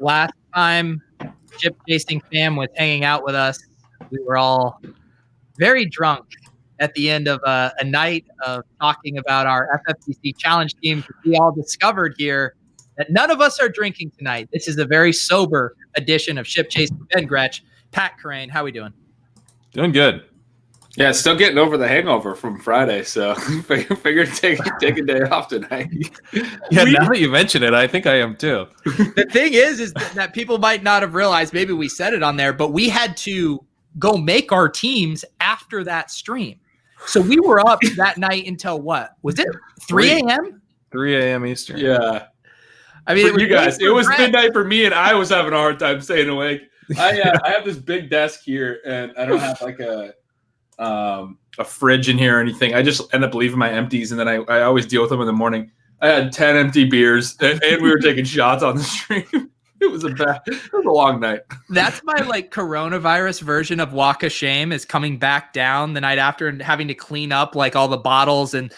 last time Chip Chasing Fam was hanging out with us, we were all very drunk at the end of a night of talking about our FFPC challenge teams. We all discovered here that none of us are drinking tonight. This is a very sober edition of Ship Chasing Ben Gretsch. Pat Crane, how we doing? Doing good. Yeah, still getting over the hangover from Friday, so figured take a day off tonight. Yeah, now that you mention it, I think I am too. The thing is that people might not have realized, maybe we said it on there, but we had to go make our teams after that stream. So we were up that night until what? Was it 3 a.m.? 3 a.m. Eastern. Yeah. I mean, for you guys, it was midnight for me, and I was having a hard time staying awake. I have this big desk here, and I don't have like a fridge in here or anything. I just end up leaving my empties, and then I always deal with them in the morning. I had 10 empty beers, and we were taking shots on the stream. It was a long night. That's my like coronavirus version of walk of shame, is coming back down the night after and having to clean up like all the bottles and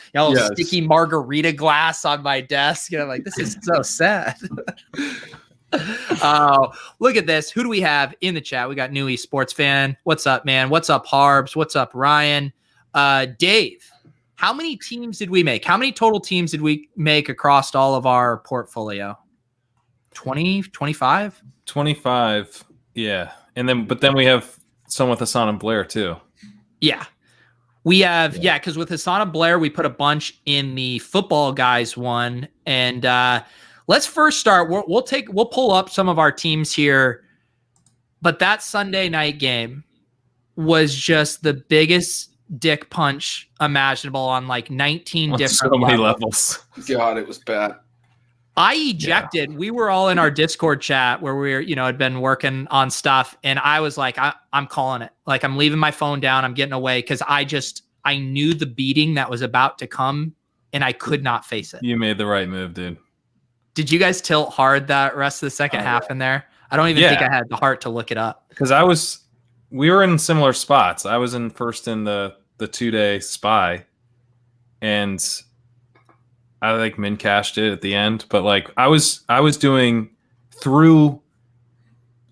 sticky margarita glass on my desk. And I'm like, this is so sad. Oh, look at this. Who do we have in the chat? We got Newey Sports Fan. What's up, man? What's up, Harbs? What's up, Ryan? Dave, how many teams did we make? How many total teams did we make across all of our portfolio? 20, 25? 25, yeah. But then we have some with Hassan and Blair too. Yeah. We have, because with Hassan and Blair, we put a bunch in the football guys one. And let's first start. We'll pull up some of our teams here. But that Sunday night game was just the biggest dick punch imaginable on like 19 different so many levels. God, it was bad. I ejected. Yeah. We were all in our Discord chat where we were, had been working on stuff. And I was like, I'm calling it. Like, I'm leaving my phone down. I'm getting away because I knew the beating that was about to come and I could not face it. You made the right move, dude. Did you guys tilt hard that rest of the second half in there? I don't even think I had the heart to look it up. Because we were in similar spots. I was first in the 2-day spy. And I like min cashed it at the end, but like I was doing through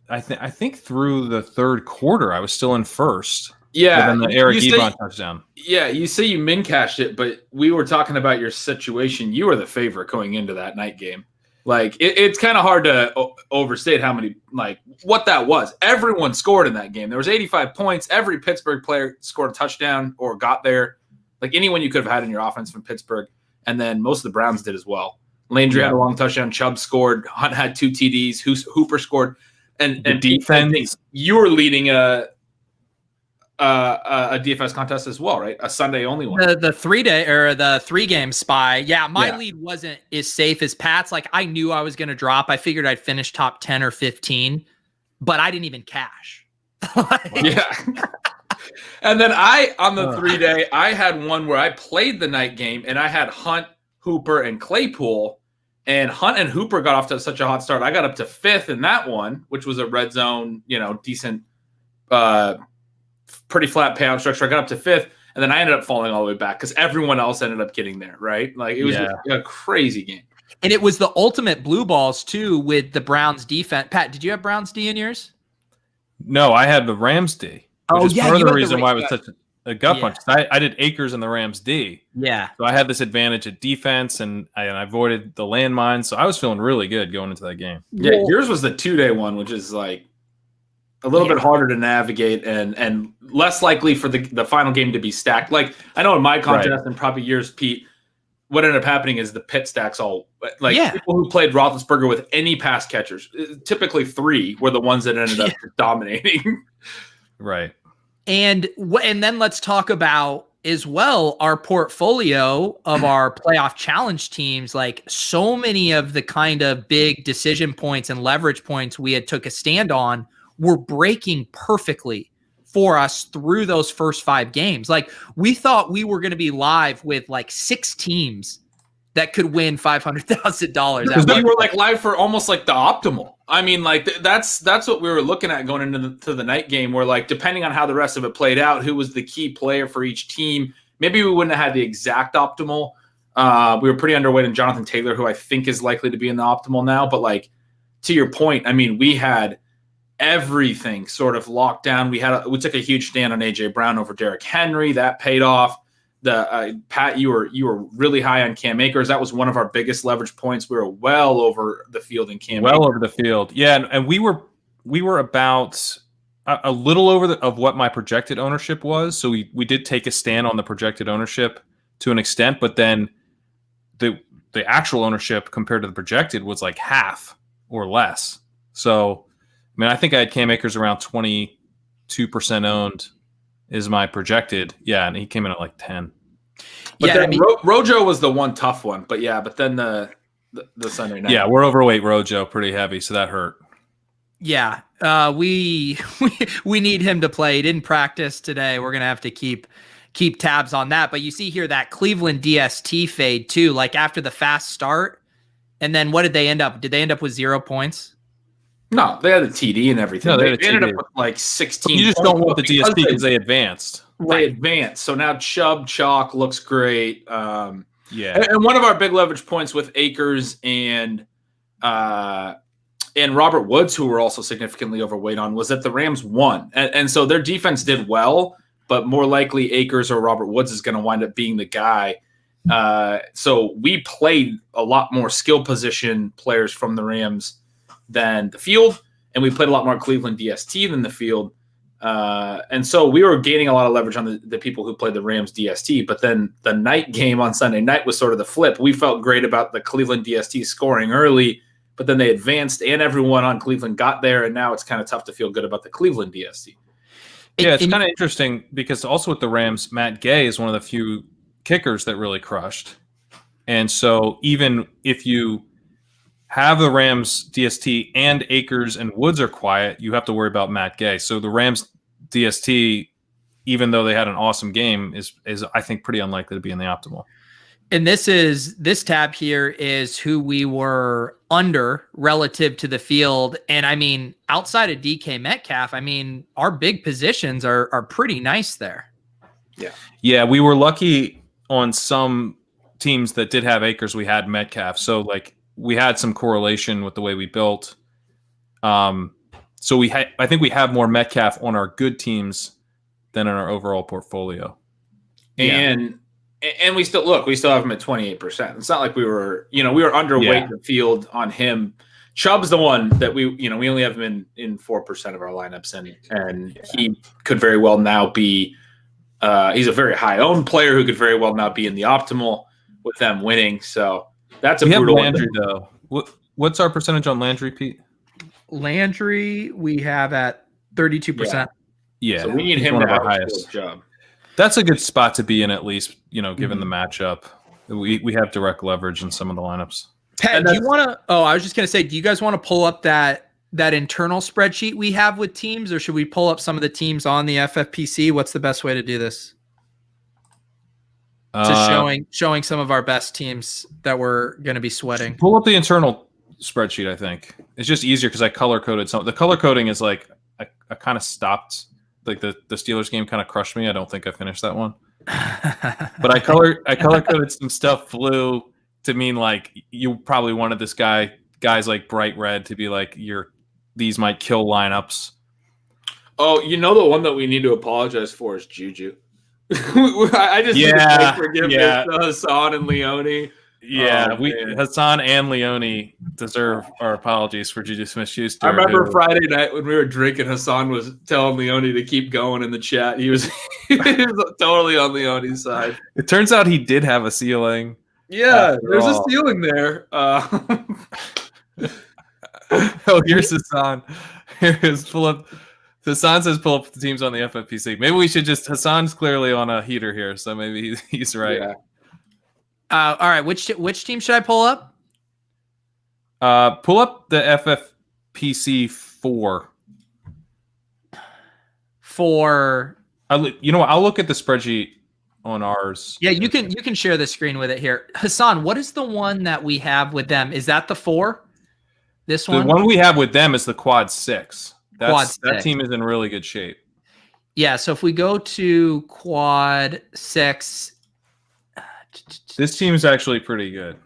I think through the third quarter I was still in first. Yeah. And then the Eric Ebron touchdown. Yeah, you say you min cashed it, but we were talking about your situation. You were the favorite going into that night game. Like it's kind of hard to overstate how many what that was. Everyone scored in that game. There was 85 points. Every Pittsburgh player scored a touchdown or got there. Like anyone you could have had in your offense from Pittsburgh. And then most of the Browns did as well. Landry had a long touchdown. Chubb scored. Hunt had 2 TDs. Hooper scored. And defense. You were leading a DFS contest as well, right? A Sunday only one. The 3-day or the 3-game spy. Yeah, my lead wasn't as safe as Pat's. Like I knew I was going to drop. I figured I'd finish top 10 or 15, but I didn't even cash. Yeah. And then on the 3-day, I had one where I played the night game and I had Hunt, Hooper, and Claypool. And Hunt and Hooper got off to such a hot start. I got up to 5th in that one, which was a red zone, decent, pretty flat payout structure. I got up to 5th, and then I ended up falling all the way back because everyone else ended up getting there, right? Like it was a crazy game. And it was the ultimate blue balls too with the Browns defense. Pat, did you have Browns D in yours? No, I had the Rams D. Which is part of the reason why it was such a gut punch. I did Akers in the Rams D. Yeah. So I had this advantage at defense, and I avoided the landmines. So I was feeling really good going into that game. Yeah, yours was the 2-day one, which is like a little bit harder to navigate and less likely for the final game to be stacked. Like I know in my contest and probably yours, Pete, what ended up happening is the pit stacks all people who played Roethlisberger with any pass catchers, typically 3 were the ones that ended up dominating. Right. And then let's talk about as well our portfolio of our playoff challenge teams. Like so many of the kind of big decision points and leverage points we had took a stand on were breaking perfectly for us through those first 5 games. Like we thought we were going to be live with like 6 teams that could win $500,000. We were like live for almost like the optimal. I mean, like that's what we were looking at going into the night game, where like depending on how the rest of it played out, who was the key player for each team, maybe we wouldn't have had the exact optimal. We were pretty underweight in Jonathan Taylor, who I think is likely to be in the optimal now. But like to your point, I mean, we had everything sort of locked down. We took a huge stand on AJ Brown over Derrick Henry. That paid off. Pat, you were really high on Cam Akers. That was one of our biggest leverage points. We were well over the field in Cam. Well over the field, yeah, and we were about a little over of what my projected ownership was. So we did take a stand on the projected ownership to an extent, but then the actual ownership compared to the projected was like half or less. So, I mean, I think I had Cam Akers around 22% owned is my projected. Yeah, and he came in at like 10. But then Rojo was the one tough one. But then the Sunday night. Yeah, we're overweight Rojo pretty heavy, so that hurt. Yeah, we need him to play. He didn't practice today. We're gonna have to keep tabs on that. But you see here that Cleveland DST fade too, like after the fast start. And then what did they end up? Did they end up with 0 points? No, they had a TD and everything. No, they ended up with like 16. You just don't want the DST because they advanced. They advanced. So now Chubb Chalk looks great. Yeah. And one of our big leverage points with Akers and Robert Woods, who were also significantly overweight on, was that the Rams won. And so their defense did well, but more likely Akers or Robert Woods is going to wind up being the guy. So we played a lot more skill position players from the Rams than the field, and we played a lot more Cleveland DST than the field. And so we were gaining a lot of leverage on the people who played the Rams DST. But then the night game on Sunday night was sort of the flip. We felt great about the Cleveland DST scoring early, but then they advanced and everyone on Cleveland got there, and now it's kind of tough to feel good about the Cleveland DST. Yeah, it's kind of interesting because also with the Rams, Matt Gay is one of the few kickers that really crushed. And so even if you have the Rams DST and Akers and Woods are quiet, you have to worry about Matt Gay. So the Rams DST, even though they had an awesome game, is I think pretty unlikely to be in the optimal. And this tab here is who we were under relative to the field. And I mean, outside of DK Metcalf, I mean, our big positions are pretty nice there. Yeah. Yeah, we were lucky on some teams that did have Akers. We had Metcalf. So like we had some correlation with the way we built. So I think we have more Metcalf on our good teams than in our overall portfolio. And we still have him at 28%. It's not like we were underweight the field on him. Chubb's the one that we only have him in 4% of our lineups, and he could very well now be he's a very high owned player who could very well now be in the optimal with them winning. So that's a brutal Landry though. What's our percentage on Landry, Pete? Landry we have at 32%. Yeah. So we need him to have a highest job. That's a good spot to be in, at least, given the matchup. We have direct leverage in some of the lineups. Pat, do you want to? Oh, I was just going to say, do you guys want to pull up that internal spreadsheet we have with teams, or should we pull up some of the teams on the FFPC? What's the best way to do this? Showing some of our best teams that we're going to be sweating. Pull up the internal spreadsheet. I think it's just easier because I color coded some. The color coding is like I kind of stopped. Like the Steelers game kind of crushed me. I don't think I finished that one. But I color coded some stuff blue to mean like you probably wanted this guys like bright red to be like these might kill lineups. Oh, the one that we need to apologize for is Juju. I just need to take forgiveness to Hassan and Leone. Yeah, Hassan and Leone deserve our apologies for Juju Smith-Schuster. I remember Friday night when we were drinking, Hassan was telling Leone to keep going in the chat. He was totally on Leone's side. It turns out he did have a ceiling. Yeah, there's a ceiling there. Oh, here's Hassan. Here's pull up. Hassan says pull up the teams on the FFPC. Maybe we should Hassan's clearly on a heater here, so maybe he's right. Yeah. All right, which team should I pull up? Pull up the FFPC 4. I'll look at the spreadsheet on ours. Yeah, you can share the screen with it here. Hassan, what is the one that we have with them? Is that the 4? This one? The one we have with them is the quad 6. That 6. team is in really good shape. Yeah, so if we go to quad 6, this team is actually pretty good.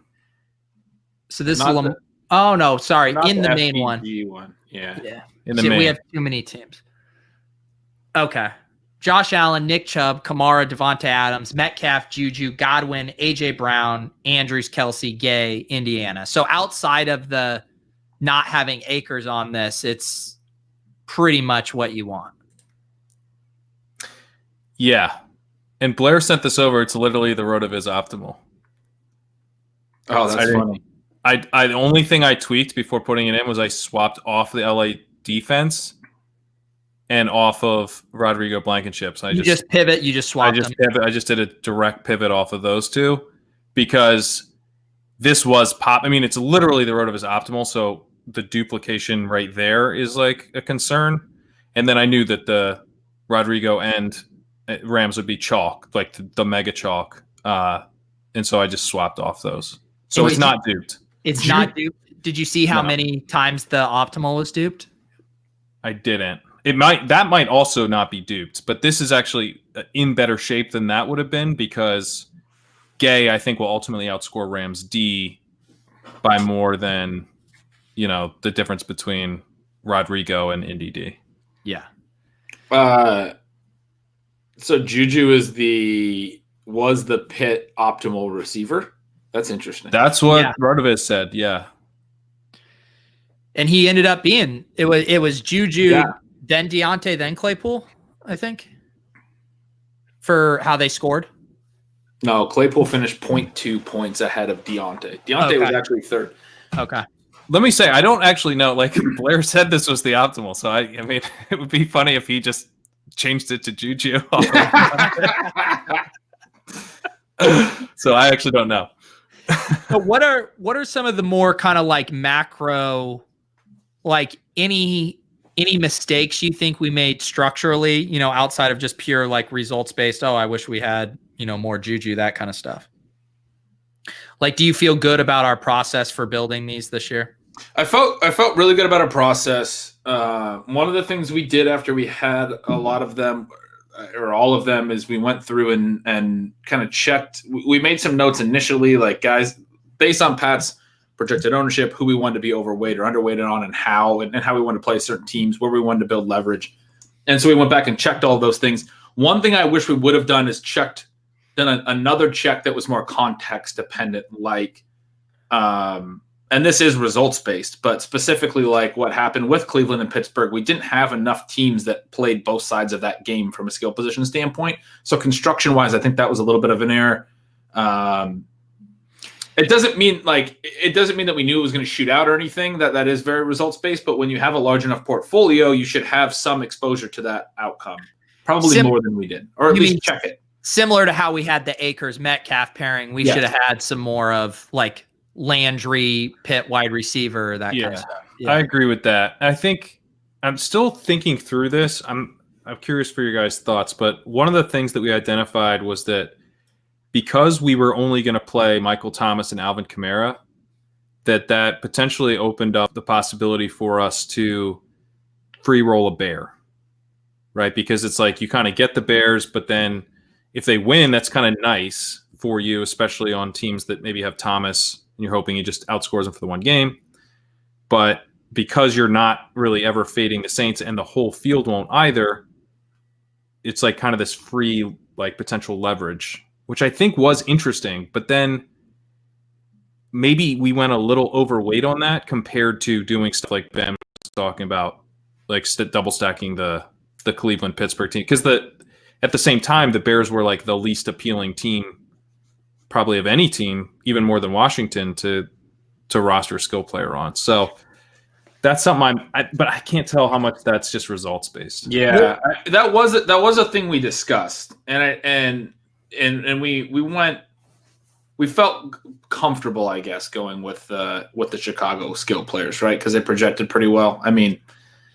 so this Oh no, sorry, Not in the main FPG one. Yeah. Yeah. In the See, main. we have too many teams. Okay. Josh Allen, Nick Chubb, Kamara, Devonta Adams, Metcalf, Juju, Godwin, AJ Brown, Andrews, Kelsey, Gay, Indiana. So outside of the not having Akers on this, it's pretty much what you want. Yeah. And Blair sent this over. It's literally the Rotoviz optimal. Oh, that's funny. The only thing I tweaked before putting it in was I swapped off the LA defense and off of Rodrigo Blankenship. So You just pivot, you just swap them. I just did a direct pivot off of those two because this was pop. I mean, it's literally the Rotoviz optimal. So the duplication right there is like a concern. And then I knew that the Rodrigo and Rams would be chalk, like the mega chalk. And so I just swapped off those. So it's not duped. It's not duped. Did you see how many times the optimal was duped? I didn't. That might also not be duped, but this is actually in better shape than that would have been because Gay, I think, will ultimately outscore Rams D by more than, the difference between Rodrigo and Indy D. Yeah. So Juju was the Pitt optimal receiver. That's interesting. That's what Rotoviz said. Yeah. And he ended up being it was Juju, then Deontay, then Claypool, I think, for how they scored. No, Claypool finished 0.2 points ahead of Deontay. Deontay was actually third. Okay. Let me say, I don't actually know. Like Blair said, this was the optimal. So I mean, it would be funny if he just changed it to Juju. So I actually don't know. So what are some of the more kind of like macro, like any mistakes you think we made structurally, outside of just pure like results based? Oh, I wish we had, more Juju, that kind of stuff. Like, do you feel good about our process for building these this year? I felt really good about our process. One of the things we did after we had a lot of them or all of them is we went through and kind of checked. We made some notes initially, like guys, based on Pat's projected ownership, who we wanted to be overweight or underweighted on and how we wanted to play certain teams, where we wanted to build leverage. And so we went back and checked all those things. One thing I wish we would have done is done another check that was more context dependent, like, and this is results based, but specifically like what happened with Cleveland and Pittsburgh, we didn't have enough teams that played both sides of that game from a skill position standpoint. So construction wise, I think that was a little bit of an error. It doesn't mean that we knew it was going to shoot out or anything. That is very results based. But when you have a large enough portfolio, you should have some exposure to that outcome, probably more than we did, or at least check it. Similar to how we had the Akers Metcalf pairing, we should have had some more of like Landry, Pitt wide receiver, that kind of stuff. Yeah. I agree with that. I think I'm still thinking through this. I'm curious for your guys' thoughts, but one of the things that we identified was that because we were only going to play Michael Thomas and Alvin Kamara, that potentially opened up the possibility for us to free roll a bear, right? Because it's like you kind of get the Bears, but then if they win, that's kind of nice for you, especially on teams that maybe have Thomas and you're hoping he just outscores them for the one game. But because you're not really ever fading the Saints and the whole field won't either, it's like kind of this free like potential leverage, which I think was interesting. But then maybe we went a little overweight on that compared to doing stuff like Ben was talking about, like double stacking the Cleveland Pittsburgh team. Because at the same time, the Bears were like the least appealing team probably of any team, even more than Washington, to roster a skill player on. So that's something but I can't tell how much that's just results based. Yeah, that was a thing we discussed, and we felt comfortable, I guess, going with the Chicago skill players, right? Because they projected pretty well. I mean,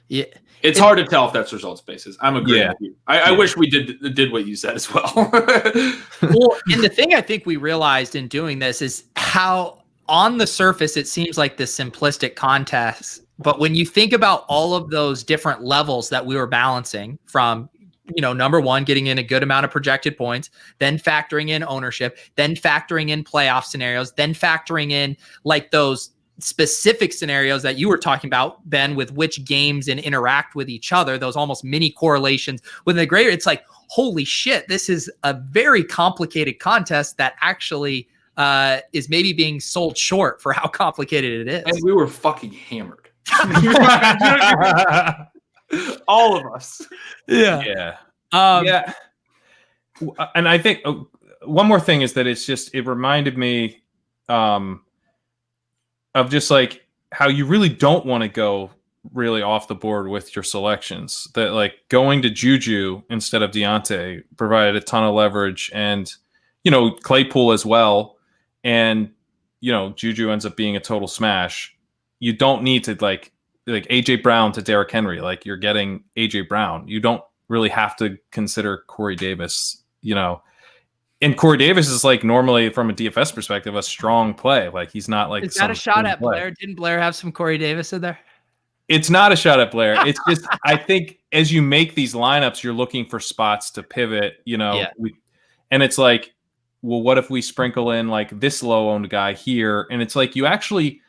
yeah. It's hard to tell if that's results basis. I'm agreeing with you. I wish we did what you said as well. Well, and the thing I think we realized in doing this is how on the surface it seems like this simplistic contest, but when you think about all of those different levels that we were balancing from, number one, getting in a good amount of projected points, then factoring in ownership, then factoring in playoff scenarios, then factoring in like those specific scenarios that you were talking about, Ben, with which games and interact with each other, those almost mini correlations with the greater, it's like, holy shit, this is a very complicated contest that actually is maybe being sold short for how complicated it is. And we were fucking hammered. All of us. Yeah. And I think one more thing is that it reminded me of just like how you really don't want to go really off the board with your selections. That like going to Juju instead of Deontay provided a ton of leverage, and Claypool as well. And Juju ends up being a total smash. You don't need to like AJ Brown to Derrick Henry. Like you're getting AJ Brown. You don't really have to consider Corey Davis. And Corey Davis is like normally from a DFS perspective a strong play. Like he's not like. Is that a shot at Blair? Didn't Blair have some Corey Davis in there? It's not a shot at Blair. It's just I think as you make these lineups, you're looking for spots to pivot. And it's like, well, what if we sprinkle in like this low-owned guy here? And it's like you actually,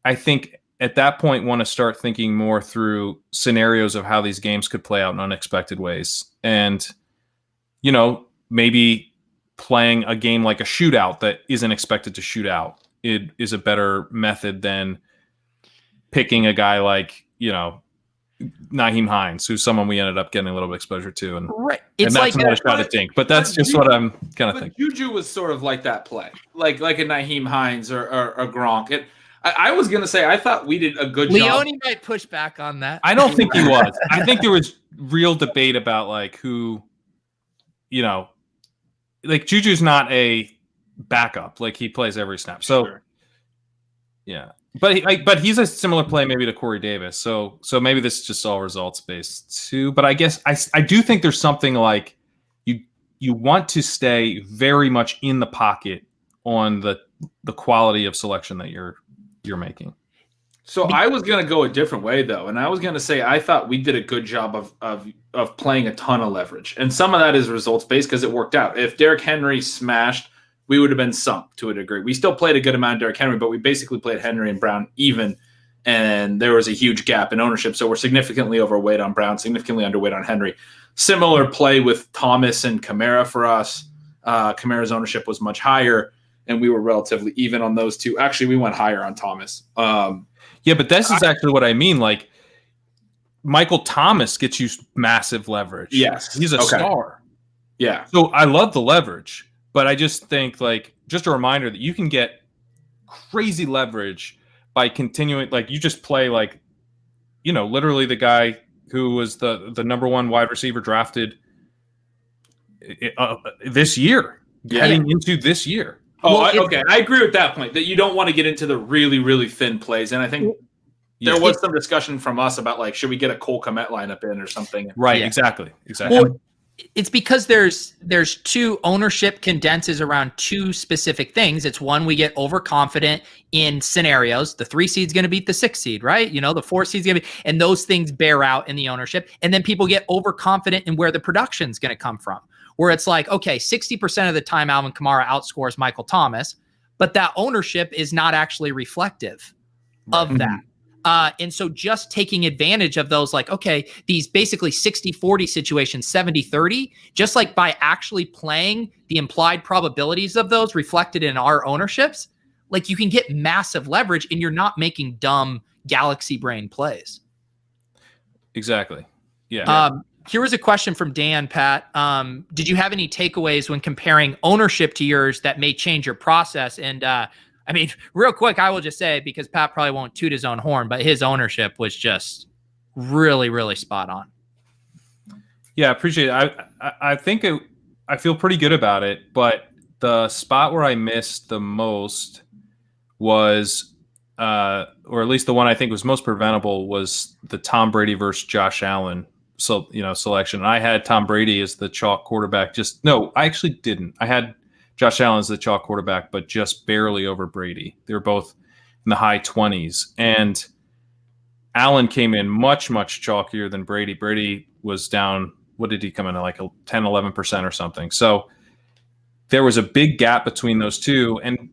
I think at that point want to start thinking more through scenarios of how these games could play out in unexpected ways, and maybe playing a game like a shootout that isn't expected to shoot out. It is a better method than picking a guy like, Nyheim Hines, who's someone we ended up getting a little bit of exposure to. And, right. It's and that's not a shot at Dink, but that's just what I'm kind of thinking. Juju was sort of like that play, like a Nyheim Hines or Gronk. I was going to say, I thought we did a good job. Leone might push back on that. I don't think he was. I think there was real debate about like who, like Juju's not a backup. Like he plays every snap. So, sure. Yeah. But he's a similar play maybe to Corey Davis. So maybe this is just all results based too. But I guess I do think there's something like you want to stay very much in the pocket on the quality of selection that you're making. So I was going to go a different way though, and I was going to say I thought we did a good job of playing a ton of leverage, and some of that is results based because it worked out. If Derrick Henry smashed, we would have been sunk to a degree. We still played a good amount of Derrick Henry, but we basically played Henry and Brown even, and there was a huge gap in ownership. So we're significantly overweight on Brown, significantly underweight on Henry. Similar play with Thomas and Kamara for us. Kamara's ownership was much higher, and we were relatively even on those two. Actually, we went higher on Thomas. Yeah, but this is actually what I mean. Like, Michael Thomas gets you massive leverage. Yes. He's a star. Yeah. So I love the leverage. But I just think, like, just a reminder that you can get crazy leverage by continuing. Like, you just play, like, literally the guy who was the number one wide receiver drafted this year, heading into this year. Oh, okay. I agree with that point, that you don't want to get into the really, really thin plays. And I think there was some discussion from us about, like, should we get a Cole Kmet lineup in or something? Right, yeah. Exactly. Well, it's because there's two ownership condenses around two specific things. It's one, we get overconfident in scenarios. The 3 seed's going to beat the 6 seed, right? The 4 seed's going to be, and those things bear out in the ownership. And then people get overconfident in where the production's going to come from, where it's like, okay, 60% of the time Alvin Kamara outscores Michael Thomas, but that ownership is not actually reflective of that. And so just taking advantage of those, like, okay, these basically 60-40 situations, 70-30, just like by actually playing the implied probabilities of those reflected in our ownerships, like you can get massive leverage and you're not making dumb galaxy brain plays. Exactly. Yeah. Here was a question from Dan, Pat. Did you have any takeaways when comparing ownership to yours that may change your process? And, I mean, real quick, I will just say, because Pat probably won't toot his own horn, but his ownership was just really, really spot on. Yeah, I appreciate it. I think I feel pretty good about it, but the spot where I missed the most was, or at least the one I think was most preventable, was the Tom Brady versus Josh Allen selection. And I had Tom Brady as the chalk quarterback. No, I actually didn't. I had Josh Allen is the chalk quarterback, but just barely over Brady. They were both in the high 20s. And Allen came in much, much chalkier than Brady. Brady was down, what did he come in at, like 10, 11% or something. So there was a big gap between those two. And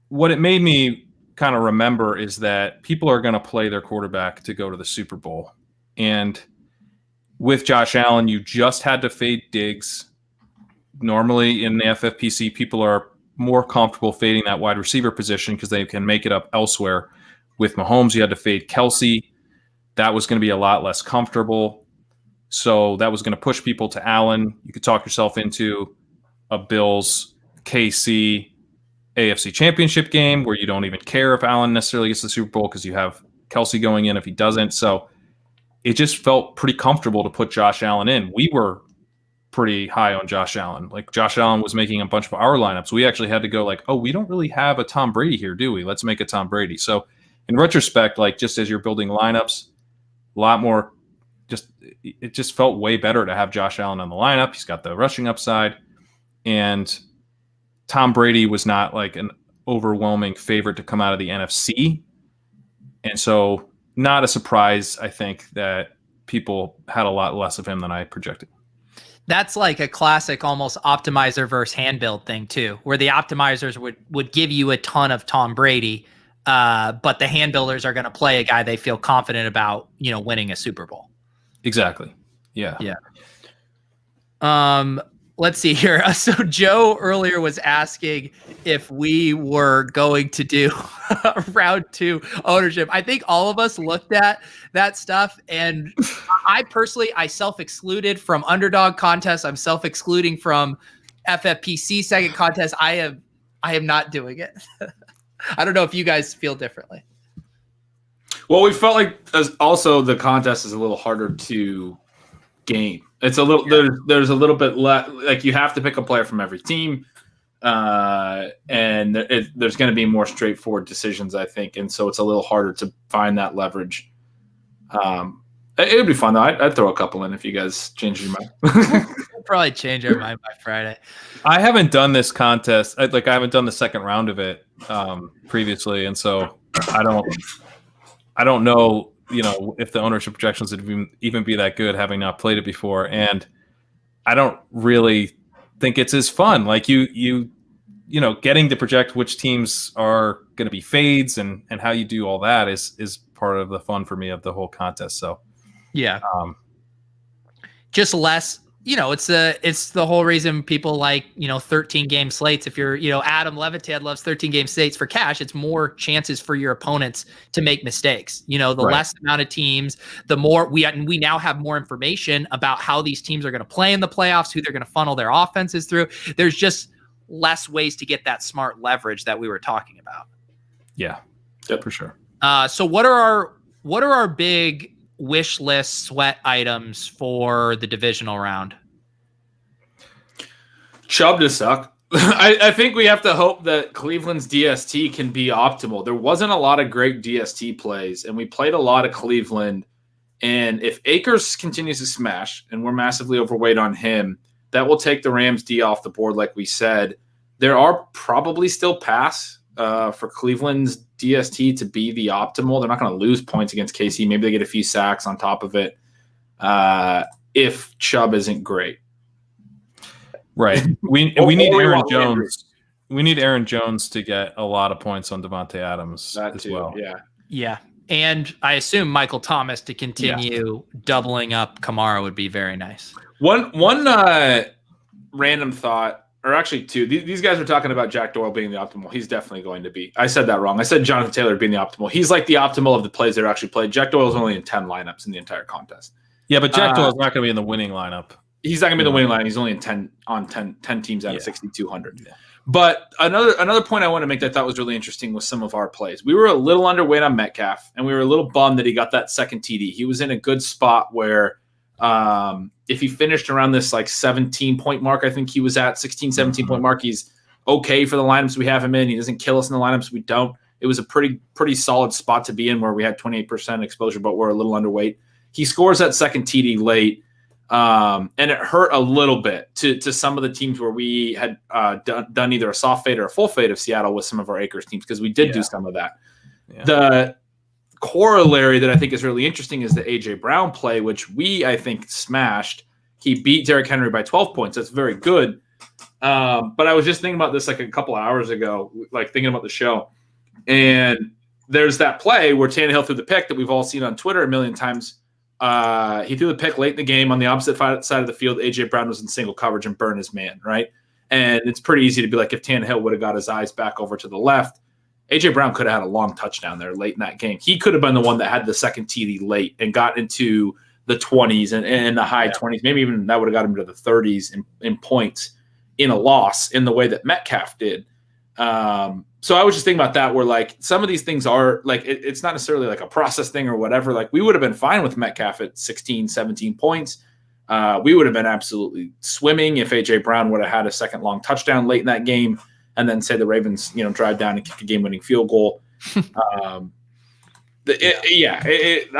what it made me kind of remember is that people are going to play their quarterback to go to the Super Bowl. And with Josh Allen, you just had to fade Diggs. Normally in the FFPC, people are more comfortable fading that wide receiver position because they can make it up elsewhere. With Mahomes, you had to fade Kelsey. That was going to be a lot less comfortable. So that was going to push people to Allen. You could talk yourself into a Bills KC AFC Championship game where you don't even care if Allen necessarily gets the Super Bowl because you have Kelsey going in if he doesn't. So it just felt pretty comfortable to put Josh Allen in. We were pretty high on Josh Allen. Like Josh Allen was making a bunch of our lineups. We actually had to go like, oh, we don't really have a Tom Brady here, do we? Let's make a Tom Brady. So in retrospect, like just as you're building lineups, a lot more it just felt way better to have Josh Allen on the lineup. He's got the rushing upside, and Tom Brady was not like an overwhelming favorite to come out of the NFC. And so not a surprise, I think, that people had a lot less of him than I projected. That's like a classic almost optimizer versus hand build thing too, where the optimizers would give you a ton of Tom Brady, but the hand builders are going to play a guy they feel confident about, winning a Super Bowl. Exactly. Yeah. Yeah. Let's see here. So Joe earlier was asking if we were going to do round 2 ownership. I think all of us looked at that stuff, and I personally, self-excluded from underdog contests. I'm self-excluding from FFPC second contest. I am not doing it. I don't know if you guys feel differently. Well, we felt like also the contest is a little harder to game. It's a little there's a little bit less, like you have to pick a player from every team, and there's going to be more straightforward decisions, I think, and so it's a little harder to find that leverage. It would be fun though. I'd throw a couple in if you guys change your mind. I'll probably change our mind by Friday. I haven't done this contest. I haven't done the second round of it previously, and so I don't know. If the ownership projections would even be that good, having not played it before, and I don't really think it's as fun. Like you getting to project which teams are going to be fades and how you do all that is part of the fun for me of the whole contest. So yeah, just less. It's the whole reason people like 13 game slates. If you're Adam Levitad loves 13 game slates for cash, it's more chances for your opponents to make mistakes. The less amount of teams, the more we now have more information about how these teams are going to play in the playoffs, who they're going to funnel their offenses through. There's just less ways to get that smart leverage that we were talking about. Yeah, for sure. So what are our big wish list sweat items for the divisional round? Chubb to suck. I think we have to hope that Cleveland's DST can be optimal. There wasn't a lot of great DST plays, and we played a lot of Cleveland. And if Akers continues to smash, and we're massively overweight on him, that will take the Rams D off the board, like we said. There are probably still paths for Cleveland's DST to be the optimal. They're not going to lose points against KC. Maybe they get a few sacks on top of it if Chubb isn't great. Right. We need Aaron Jones. We need Aaron Jones to get a lot of points on Devontae Adams as well. Yeah. Yeah. And I assume Michael Thomas to continue doubling up Kamara would be very nice. One random thought, or actually two. These guys are talking about Jack Doyle being the optimal. He's definitely going to be. I said that wrong. I said Jonathan Taylor being the optimal. He's like the optimal of the plays that are actually played. Jack Doyle's only in 10 lineups in the entire contest. Yeah, but Jack Doyle's not going to be in the winning lineup. He's not going to be the winning line. He's only in 10 teams out of 6,200. Yeah. But another point I want to make that I thought was really interesting was some of our plays. We were a little underweight on Metcalf, and we were a little bummed that he got that second TD. He was in a good spot where if he finished around this like 17-point mark, I think he was at 16, 17-point mark, he's okay for the lineups we have him in. He doesn't kill us in the lineups we don't. It was a pretty solid spot to be in where we had 28% exposure, but we're a little underweight. He scores that second TD late. And it hurt a little bit to some of the teams where we had done either a soft fade or a full fade of Seattle with some of our Akers teams, because we did do some of that. Yeah. The corollary that I think is really interesting is the A.J. Brown play, which I think smashed. He beat Derrick Henry by 12 points. That's very good. But I was just thinking about this like a couple of hours ago, like thinking about the show. And there's that play where Tannehill threw the pick that we've all seen on Twitter a million times. He threw the pick late in the game on the opposite side of the field. A.J. Brown was in single coverage and burned his man, right? And it's pretty easy to be like, if Tannehill would have got his eyes back over to the left, A.J. Brown could have had a long touchdown there late in that game. He could have been the one that had the second TD late and got into the 20s and the high 20s. Maybe even that would have got him to the 30s in points in a loss in the way that Metcalf did. So I was just thinking about that, where like some of these things are like, it's not necessarily like a process thing or whatever. Like we would have been fine with Metcalf at 16, 17 points. We would have been absolutely swimming if A.J. Brown would have had a second long touchdown late in that game, and then say the Ravens, drive down and kick a game-winning field goal. I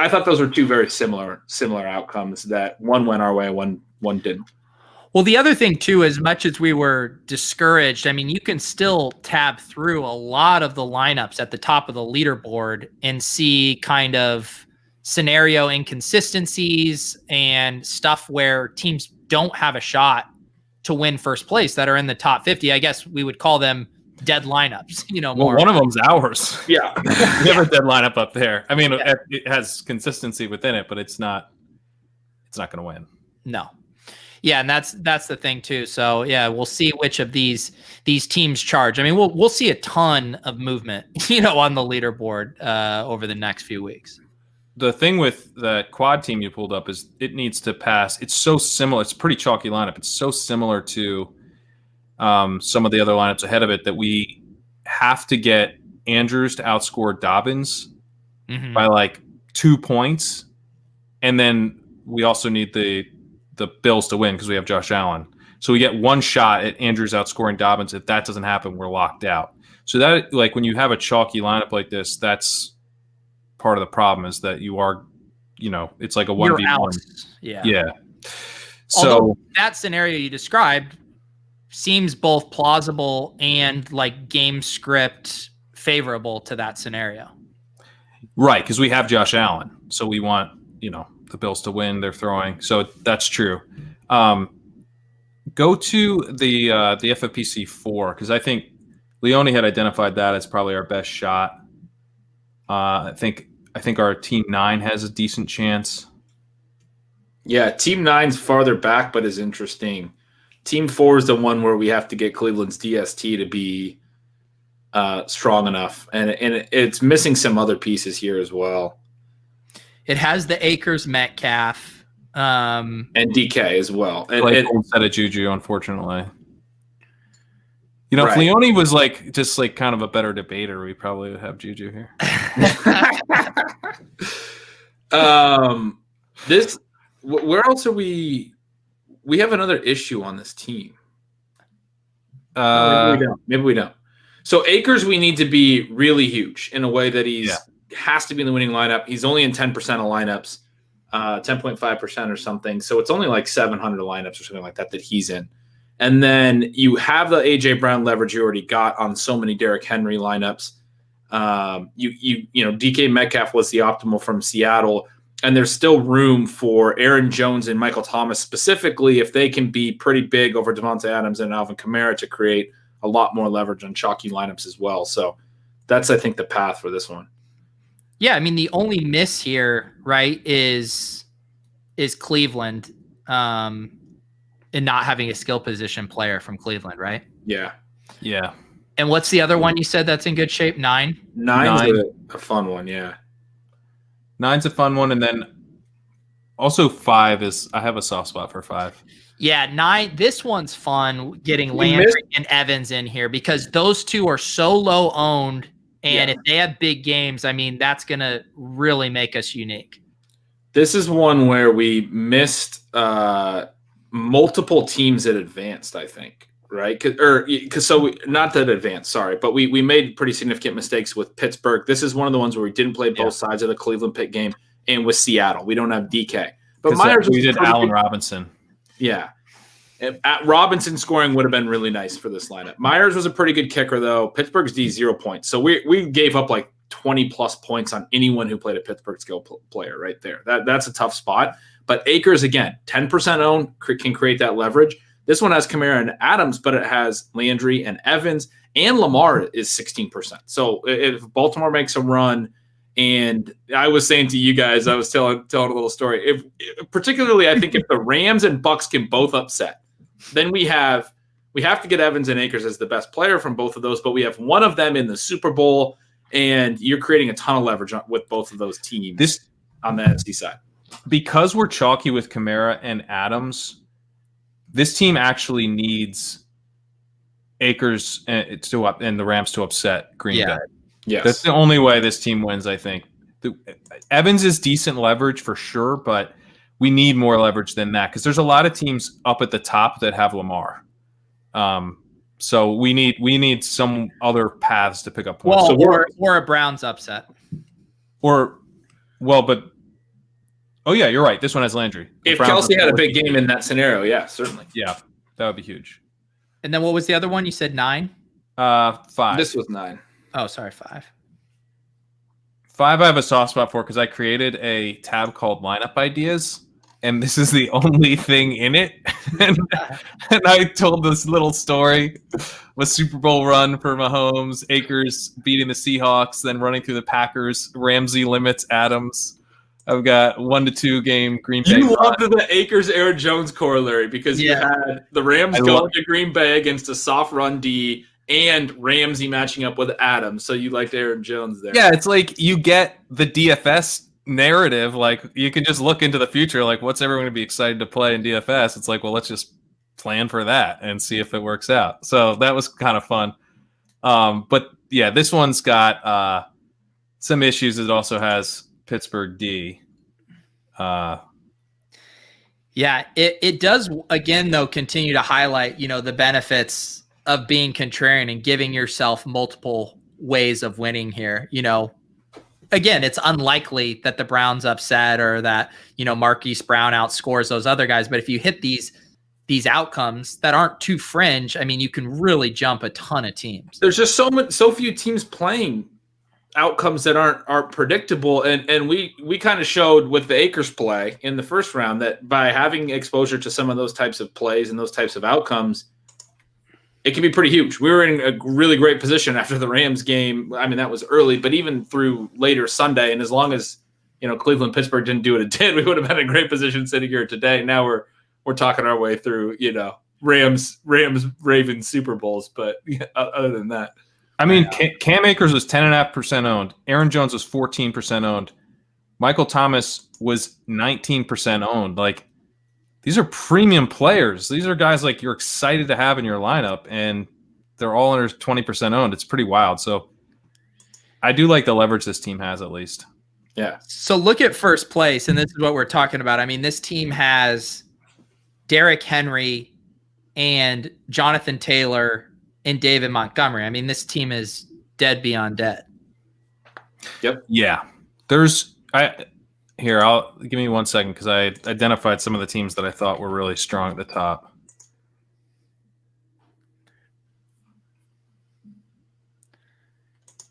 thought those were two very similar outcomes. That one went our way, one didn't. Well, the other thing too, as much as we were discouraged, I mean, you can still tab through a lot of the lineups at the top of the leaderboard and see kind of scenario inconsistencies and stuff where teams don't have a shot to win first place that are in the top 50. I guess we would call them dead lineups, more. One of them's ours. Yeah. We have a dead lineup up there. I mean, it has consistency within it, but it's not going to win. No. Yeah, and that's the thing too. So yeah, we'll see which of these teams charge. I mean, we'll see a ton of movement, on the leaderboard over the next few weeks. The thing with the quad team you pulled up is it needs to pass. It's so similar. It's a pretty chalky lineup. It's so similar to some of the other lineups ahead of it that we have to get Andrews to outscore Dobbins by like 2 points, and then we also need the Bills to win because we have Josh Allen. So we get one shot at Andrews outscoring Dobbins. If that doesn't happen, we're locked out. So that, like, when you have a chalky lineup like this, that's part of the problem, is that you are, it's like a 1v1. Yeah. So although that scenario you described seems both plausible and like game script favorable to that scenario. Right, because we have Josh Allen. So we want, the Bills to win. They're throwing. So that's true. Go to the ffpc 4, because I think Leone had identified that as probably our best shot. I think our team 9 has a decent chance. Yeah, team 9's farther back, but is interesting. Team 4 is the one where we have to get Cleveland's DST to be strong enough, and it's missing some other pieces here as well. It has the Akers Metcalf and DK as well, and instead of Juju, unfortunately. If Leone was just kind of a better debater, we probably would have Juju here. Where else are we? We have another issue on this team. Maybe we don't. So Akers, we need to be really huge in a way that has to be in the winning lineup. He's only in 10% of lineups, 10.5% or something. So it's only like 700 lineups or something like that he's in. And then you have the A.J. Brown leverage you already got on so many Derrick Henry lineups. DK Metcalf was the optimal from Seattle. And there's still room for Aaron Jones and Michael Thomas specifically, if they can be pretty big over Devontae Adams and Alvin Kamara, to create a lot more leverage on chalky lineups as well. So that's, I think, the path for this one. Yeah, I mean, the only miss here, right, is Cleveland and not having a skill position player from Cleveland, right? Yeah. Yeah. And what's the other one you said that's in good shape? 9? 9's a fun one, yeah. 9's a fun one, and then also 5 is, I have a soft spot for 5. Yeah, 9. This one's fun, getting Landry and Evans in here, because those two are so low owned, and if they have big games, I mean, that's going to really make us unique. This is one where we missed multiple teams that advanced, I think, right? Not that advanced, sorry, but we made pretty significant mistakes with Pittsburgh. This is one of the ones where we didn't play both sides of the Cleveland Pitt game, and with Seattle, we don't have DK. But Myers, we did Allen Robinson. Yeah. At Robinson scoring would have been really nice for this lineup. Myers was a pretty good kicker, though. Pittsburgh's D 0 points. So we gave up like 20-plus points on anyone who played a Pittsburgh skill player right there. That's a tough spot. But Akers, again, 10% owned, can create that leverage. This one has Kamara and Adams, but it has Landry and Evans. and Lamar is 16%. So if Baltimore makes a run, and I was saying to you guys, I was telling a little story. If particularly, I think if the Rams and Bucks can both upset, then we have to get Evans and Akers as the best player from both of those, but we have one of them in the Super Bowl, and you're creating a ton of leverage with both of those teams on the NFC side. Because we're chalky with Kamara and Adams, this team actually needs Akers and the Rams to upset Green Bay. Yes. That's the only way this team wins, I think. Evans is decent leverage for sure, but we need more leverage than that because there's a lot of teams up at the top that have Lamar. So we need some other paths to pick up points. Well, or a Browns upset. Oh yeah, you're right. This one has Landry. If Kelsey had a big game in that scenario, yeah, certainly. Yeah, that would be huge. And then what was the other one? You said 9? 5. This was 9. Oh, sorry, 5. 5 I have a soft spot for because I created a tab called Lineup Ideas, and this is the only thing in it. and I told this little story, a Super Bowl run for Mahomes, Akers beating the Seahawks, then running through the Packers, Ramsey limits Adams. I've got 1-2 game Green Bay. You loved the Akers Aaron Jones corollary because you had the Rams going to Green Bay against a soft run D and Ramsey matching up with Adams. So you liked Aaron Jones there. Yeah, it's like you get the DFS narrative. Like you can just look into the future. Like what's everyone going to be excited to play in DFS? It's like, well, let's just plan for that and see if it works out. So that was kind of fun. But yeah, this one's got some issues. It also has Pittsburgh D. Yeah, it does again though continue to highlight, the benefits of being contrarian and giving yourself multiple ways of winning here. Again, it's unlikely that the Browns upset or that, Marquise Brown outscores those other guys, but if you hit these outcomes that aren't too fringe, I mean, you can really jump a ton of teams. There's just so few teams playing outcomes that aren't predictable, and we kind of showed with the Akers play in the first round that by having exposure to some of those types of plays and those types of outcomes, it can be pretty huge. We were in a really great position after the Rams game. I mean, that was early, but even through later Sunday, and as long as Cleveland Pittsburgh didn't do what it did, we would have been in a great position sitting here today. Now we're talking our way through Rams Ravens Super Bowls, but other than that. I mean, Cam Akers was 10.5% owned. Aaron Jones was 14% owned. Michael Thomas was 19% owned. Like, these are premium players. These are guys like you're excited to have in your lineup, and they're all under 20% owned. It's pretty wild. So I do like the leverage this team has, at least. Yeah. So look at first place, and this is what we're talking about. I mean, this team has Derrick Henry and Jonathan Taylor and David Montgomery. I mean, this team is dead beyond dead. Yep. Yeah. Give me 1 second because I identified some of the teams that I thought were really strong at the top.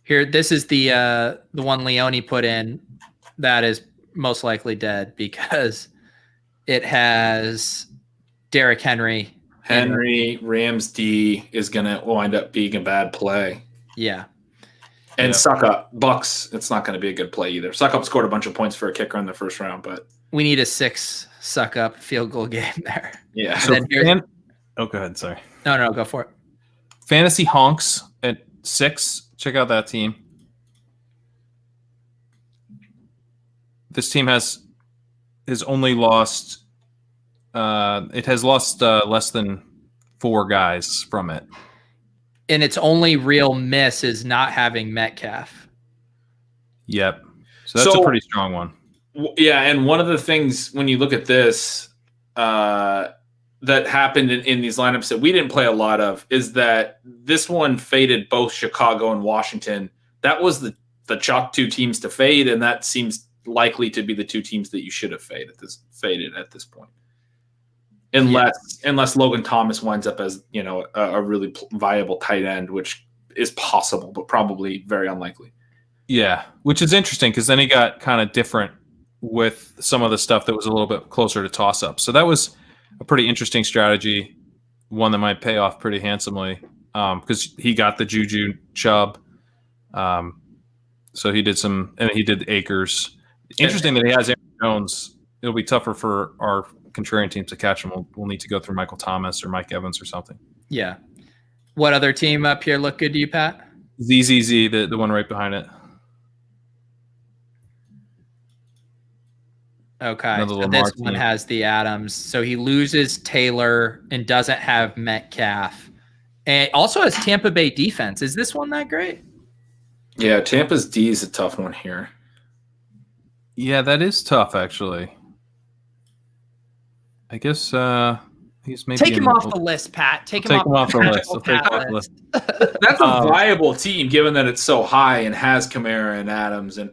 Here, this is the one Leone put in that is most likely dead because it has Derrick Henry. Rams D is going to wind up being a bad play. Yeah. And Suck Up, Bucks, it's not going to be a good play either. Suck Up scored a bunch of points for a kicker in the first round, but we need a 6 Suck Up field goal game there. Yeah. So go ahead. Sorry. No, go for it. Fantasy Honks at 6. Check out that team. This team has only lost. It has lost less than 4 guys from it. And its only real miss is not having Metcalf. Yep. So that's a pretty strong one. Yeah, and one of the things when you look at this that happened in these lineups that we didn't play a lot of is that this one faded both Chicago and Washington. That was the chalk 2 teams to fade, and that seems likely to be the 2 teams that you should have faded at this point. Unless Logan Thomas winds up as a really viable tight end, which is possible, but probably very unlikely. Yeah, which is interesting because then he got kind of different with some of the stuff that was a little bit closer to toss up. So that was a pretty interesting strategy, one that might pay off pretty handsomely. because he got the Juju Chubb. So he did and he did Akers. Interesting that he has Aaron Jones. It'll be tougher for our contrarian teams to catch him. We'll need to go through Michael Thomas or Mike Evans or something. Yeah. What other team up here look good to you, Pat? ZZZ, the one right behind it. Okay. So this one has the Adams. So he loses Taylor and doesn't have Metcalf. And also has Tampa Bay defense. Is this one that great? Yeah, Tampa's D is a tough one here. Yeah, that is tough, actually. I guess he's maybe take him off the list, Pat. Take him off the list. That's a viable team, given that it's so high and has Kamara and Adams, and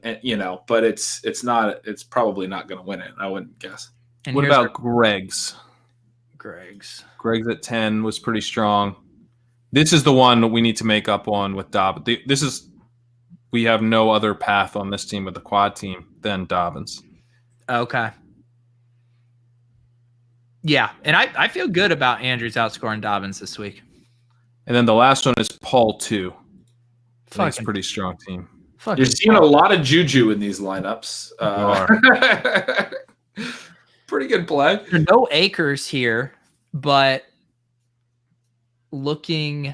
but it's not. It's probably not going to win it. I wouldn't guess. And what about Greg's? Greg's at 10 was pretty strong. This is the one we need to make up on with Dobbins. We have no other path on this team with the quad team than Dobbins. Okay. Yeah, and I feel good about Andrews outscoring Dobbins this week. And then the last one is Paul 2. That's a pretty strong team. You're seeing a lot of Juju in these lineups. Pretty good play. There are no Akers here, but looking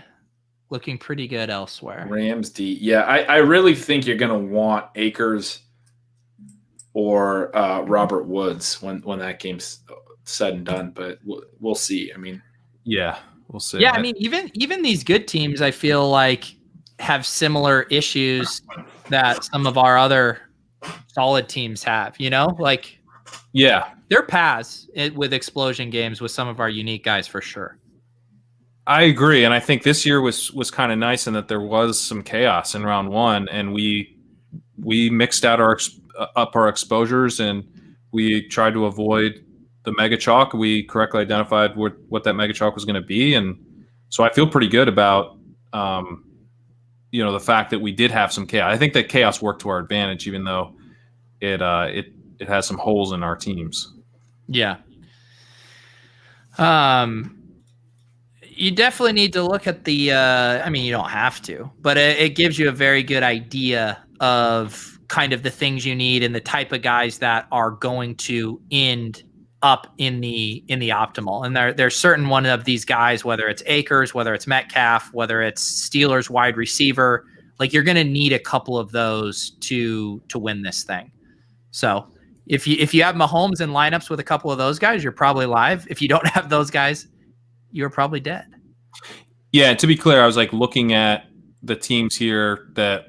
pretty good elsewhere. Rams D. Yeah, I really think you're going to want Akers or Robert Woods when that game's said and done, but we'll see. I mean, yeah, we'll see. Yeah, I mean, even these good teams, I feel like have similar issues that some of our other solid teams have. Like they're paths with explosion games with some of our unique guys for sure. I agree, and I think this year was kind of nice in that there was some chaos in round one, and we mixed out our exposures, and we tried to avoid the mega chalk. We correctly identified what that mega chalk was going to be, and so I feel pretty good about the fact that we did have some chaos. I think that chaos worked to our advantage, even though it has some holes in our teams. Yeah. You definitely need to look at the you don't have to, but it gives you a very good idea of kind of the things you need and the type of guys that are going to end up in the optimal. And there's certain one of these guys, whether it's Akers, whether it's Metcalf, whether it's Steelers wide receiver, like you're going to need a couple of those to win this thing. So if you have Mahomes in lineups with a couple of those guys, you're probably live. If you don't have those guys, you're probably dead. Yeah, to be clear, I was like looking at the teams here that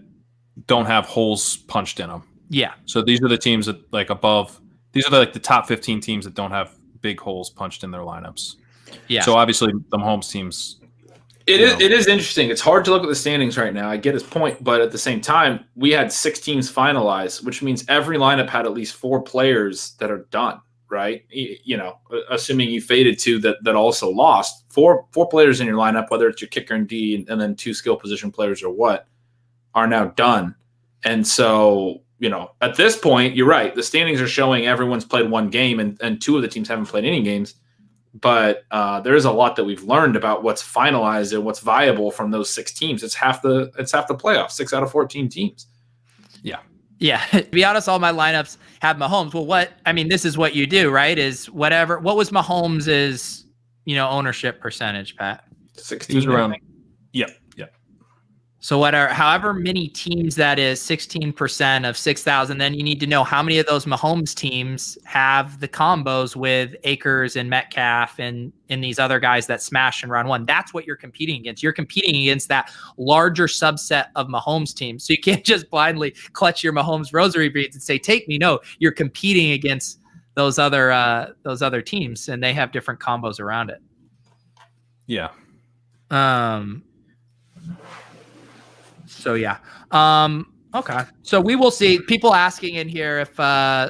don't have holes punched in them. Yeah. So these are the teams that like above. These are the top 15 teams that don't have big holes punched in their lineups. Yeah. So obviously the Mahomes teams. It is interesting. It's hard to look at the standings right now. I get his point, but at the same time, we had 6 teams finalized, which means every lineup had at least 4 players that are done. Right, assuming you faded 2 that also lost, 4 players in your lineup, whether it's your kicker and D, and then 2 skill position players or what, are now done. And so, at this point, you're right. The standings are showing everyone's played 1 game, and 2 of the teams haven't played any games. But there is a lot that we've learned about what's finalized and what's viable from those 6 teams. It's half the playoffs, 6 out of 14 teams. Yeah. Yeah, to be honest, all my lineups have Mahomes. Well, this is what you do, right? Is whatever. What was Mahomes' ownership percentage, Pat? 16 around. Yep. So however many teams that is, 16% of 6,000. Then you need to know how many of those Mahomes teams have the combos with Akers and Metcalf and these other guys that smash in round 1. That's what you're competing against. You're competing against that larger subset of Mahomes teams. So you can't just blindly clutch your Mahomes rosary beads and say, "Take me." No, you're competing against those other teams, and they have different combos around it. Yeah. So yeah. Okay. So we will see. People asking in here if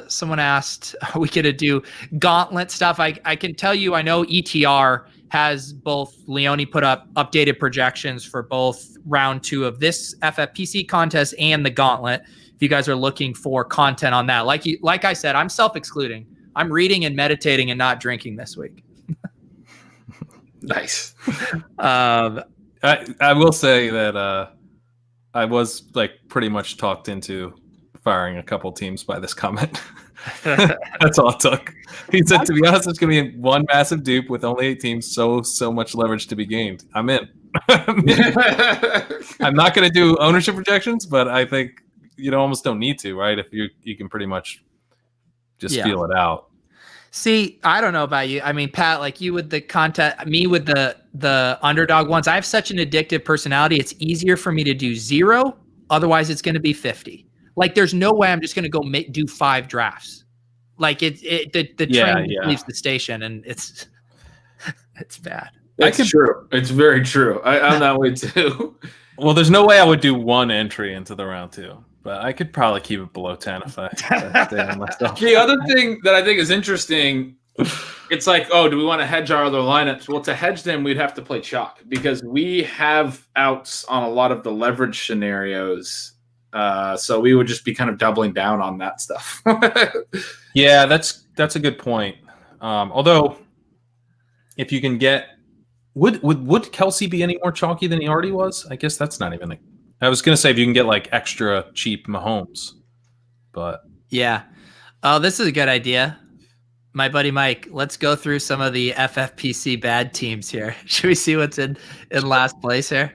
someone asked, are we going to do gauntlet stuff? I can tell you, I know ETR has both. Leone put up updated projections for both round 2 of this FFPC contest and the gauntlet. If you guys are looking for content on that, like I said, I'm self-excluding. I'm reading and meditating and not drinking this week. Nice. I will say that I was like pretty much talked into firing a couple teams by this comment. That's all it took. He said, to be honest, it's going to be one massive dupe with only 8 teams, so much leverage to be gained. I'm in. I'm not going to do ownership projections, but I think you almost don't need to, right? If you can pretty much just feel it out. See, I don't know about you. I mean, Pat, like you with the content, me with the underdog ones, I have such an addictive personality. It's easier for me to do 0. Otherwise, it's going to be 50. Like, there's no way I'm just going to go do 5 drafts. Like the train leaves the station, and it's bad. It's true. It's very true. I'm that way too. Well, there's no way I would do 1 entry into the round 2, but I could probably keep it below 10 if I stay on myself. The other thing that I think is interesting, it's like, oh, do we want to hedge our other lineups? Well, to hedge them, we'd have to play chalk because we have outs on a lot of the leverage scenarios. So we would just be kind of doubling down on that stuff. Yeah, that's a good point. Although, if you can get, would Kelsey be any more chalky than he already was? I guess that's not even. I was gonna say if you can get like extra cheap Mahomes, but yeah. Oh, this is a good idea. My buddy Mike, let's go through some of the FFPC bad teams here. Should we see what's in last place here?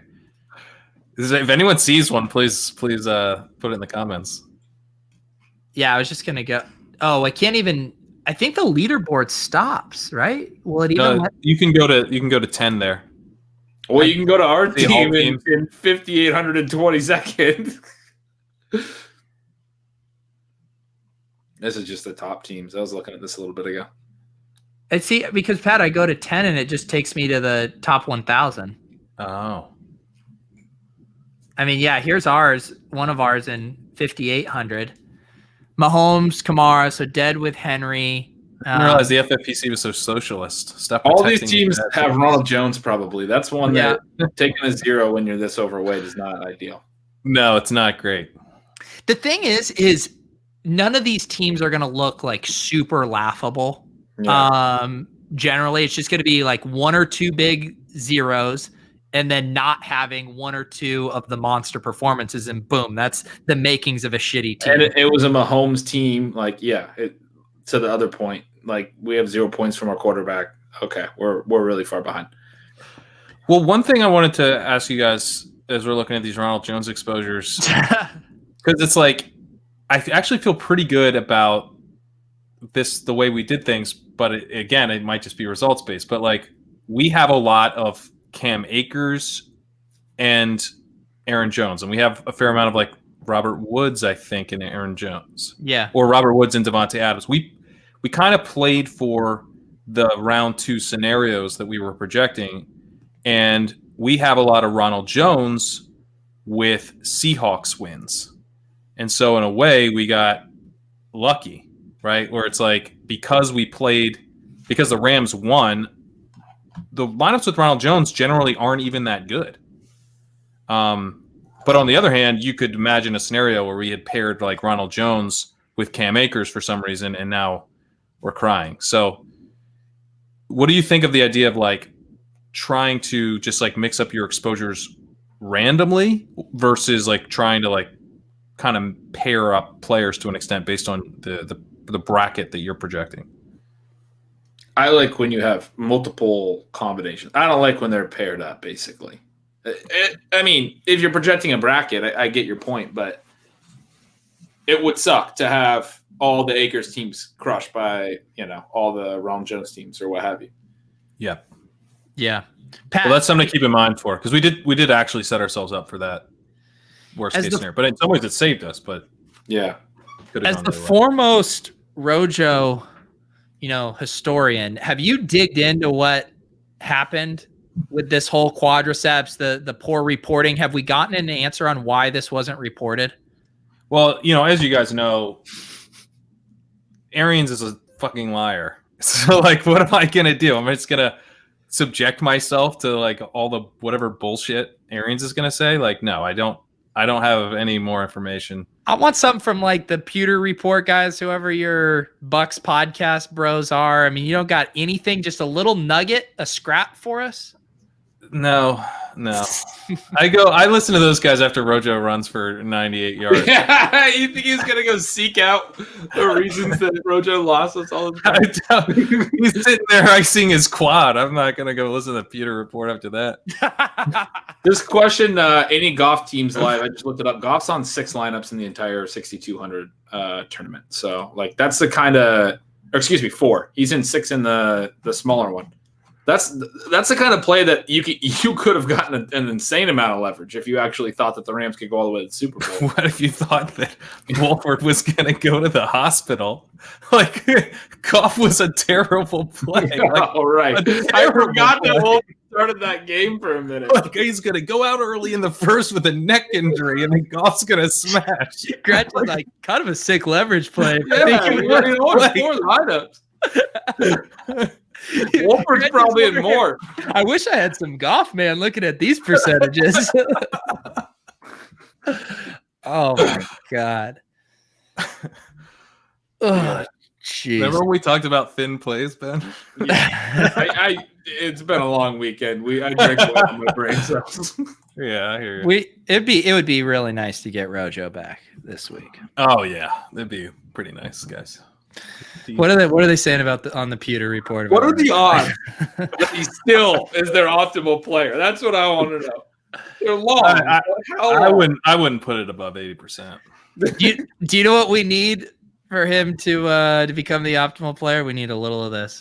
If anyone sees one, please put it in the comments. Yeah, I was just gonna go. Oh, I can't even. I think the leaderboard stops, right? Will it even? You can go to 10 there. Well, you can go to our team in 5,820 seconds. This is just the top teams. I was looking at this a little bit ago. I see, because Pat, I go to 10 and it just takes me to the top 1,000. Oh. I mean, yeah, here's ours. One of ours in 5,800. Mahomes, Kamara, so dead with Henry. I didn't realize the FFPC was so socialist. Stop. All these teams have Ronald Jones probably. That's one that taking a 0 when you're this overweight is not ideal. No, it's not great. The thing is none of these teams are going to look like super laughable. Yeah. Generally, it's just going to be like 1 or 2 big zeros and then not having 1 or 2 of the monster performances, and boom, that's the makings of a shitty team. And it was a Mahomes team. Like, to the other point, like we have 0 points from our quarterback. Okay, we're really far behind. Well, one thing I wanted to ask you guys as we're looking at these Ronald Jones exposures, because it's like I actually feel pretty good about the way we did things, but it might just be results based. But like we have a lot of Cam Akers and Aaron Jones, and we have a fair amount of like Robert Woods, I think, and Aaron Jones. Yeah. Or Robert Woods and Devontae Adams. We kind of played for the round 2 scenarios that we were projecting, and we have a lot of Ronald Jones with Seahawks wins. And so in a way we got lucky, right? Where it's like because the Rams won, the lineups with Ronald Jones generally aren't even that good. But on the other hand, you could imagine a scenario where we had paired like Ronald Jones with Cam Akers for some reason, and now we're crying. So what do you think of the idea of like trying to just like mix up your exposures randomly versus like trying to like kind of pair up players to an extent based on the bracket that you're projecting? I like when you have multiple combinations. I don't like when they're paired up, basically. I mean, if you're projecting a bracket, I get your point, but it would suck to have all the Akers teams crushed by, all the Ronald Jones teams or what have you. Yeah. Yeah. Pat, well, that's something to keep in mind for, because we did actually set ourselves up for that worst case scenario. But in some ways it saved us, but yeah. As the foremost Rojo, historian, have you digged into what happened with this whole quadriceps, the poor reporting? Have we gotten an answer on why this wasn't reported? Well, as you guys know, Arians is a fucking liar. So like, what am I going to do? I'm just going to subject myself to like all the whatever bullshit Arians is going to say. Like, no, I don't have any more information. I want something from like the Pewter Report guys, whoever your Bucks podcast bros are. I mean, you don't got anything, just a little nugget, a scrap for us? No. I listen to those guys after Rojo runs for 98 yards. Yeah, you think he's gonna go seek out the reasons that Rojo lost us all the time? He's sitting there icing his quad. I'm not gonna go listen to the Pewter Report after that. This question, any Goff teams live? I just looked it up. Goff's on 6 lineups in the entire 6,200 tournament. So like that's the kind of, or excuse me, 4. He's in 6 in the smaller one. That's the kind of play that you could have gotten an insane amount of leverage if you actually thought that the Rams could go all the way to the Super Bowl. What if you thought that Wolford was going to go to the hospital? Like, Goff was a terrible play. Like, all right. I forgot that Wolford started that game for a minute. Like, he's going to go out early in the first with a neck injury, and then Goff's going to smash. Gretchen's like kind of a sick leverage play. Yeah, 4 lineups. Wolford's probably in more. I wish I had some Goff, man, looking at these percentages. Oh, my God. Oh, jeez. Remember when we talked about thin plays, Ben? Yeah. It's been a long weekend. I drank away from my brain cells. Yeah, I hear you. It would be really nice to get Rojo back this week. Oh, yeah. That'd be pretty nice, guys. What are they saying about on the Pewter Report? What are the odds that he still is their optimal player? That's what I want to know. They're long. I wouldn't put it above 80%. Do you know what we need for him to become the optimal player? We need a little of this.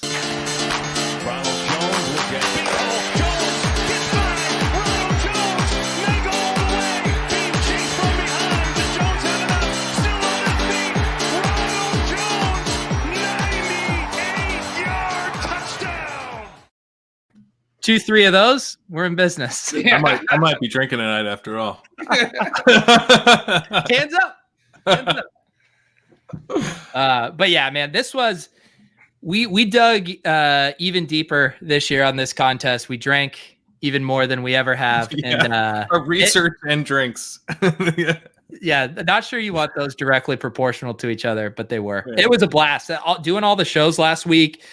Two, 3 of those, we're in business. Yeah. I might be drinking tonight after all. Hands up. But yeah, man, this was we dug even deeper this year on this contest. We drank even more than we ever have. Yeah. And research and drinks. Yeah, not sure you want those directly proportional to each other, but they were. Yeah. It was a blast. Doing all the shows last week,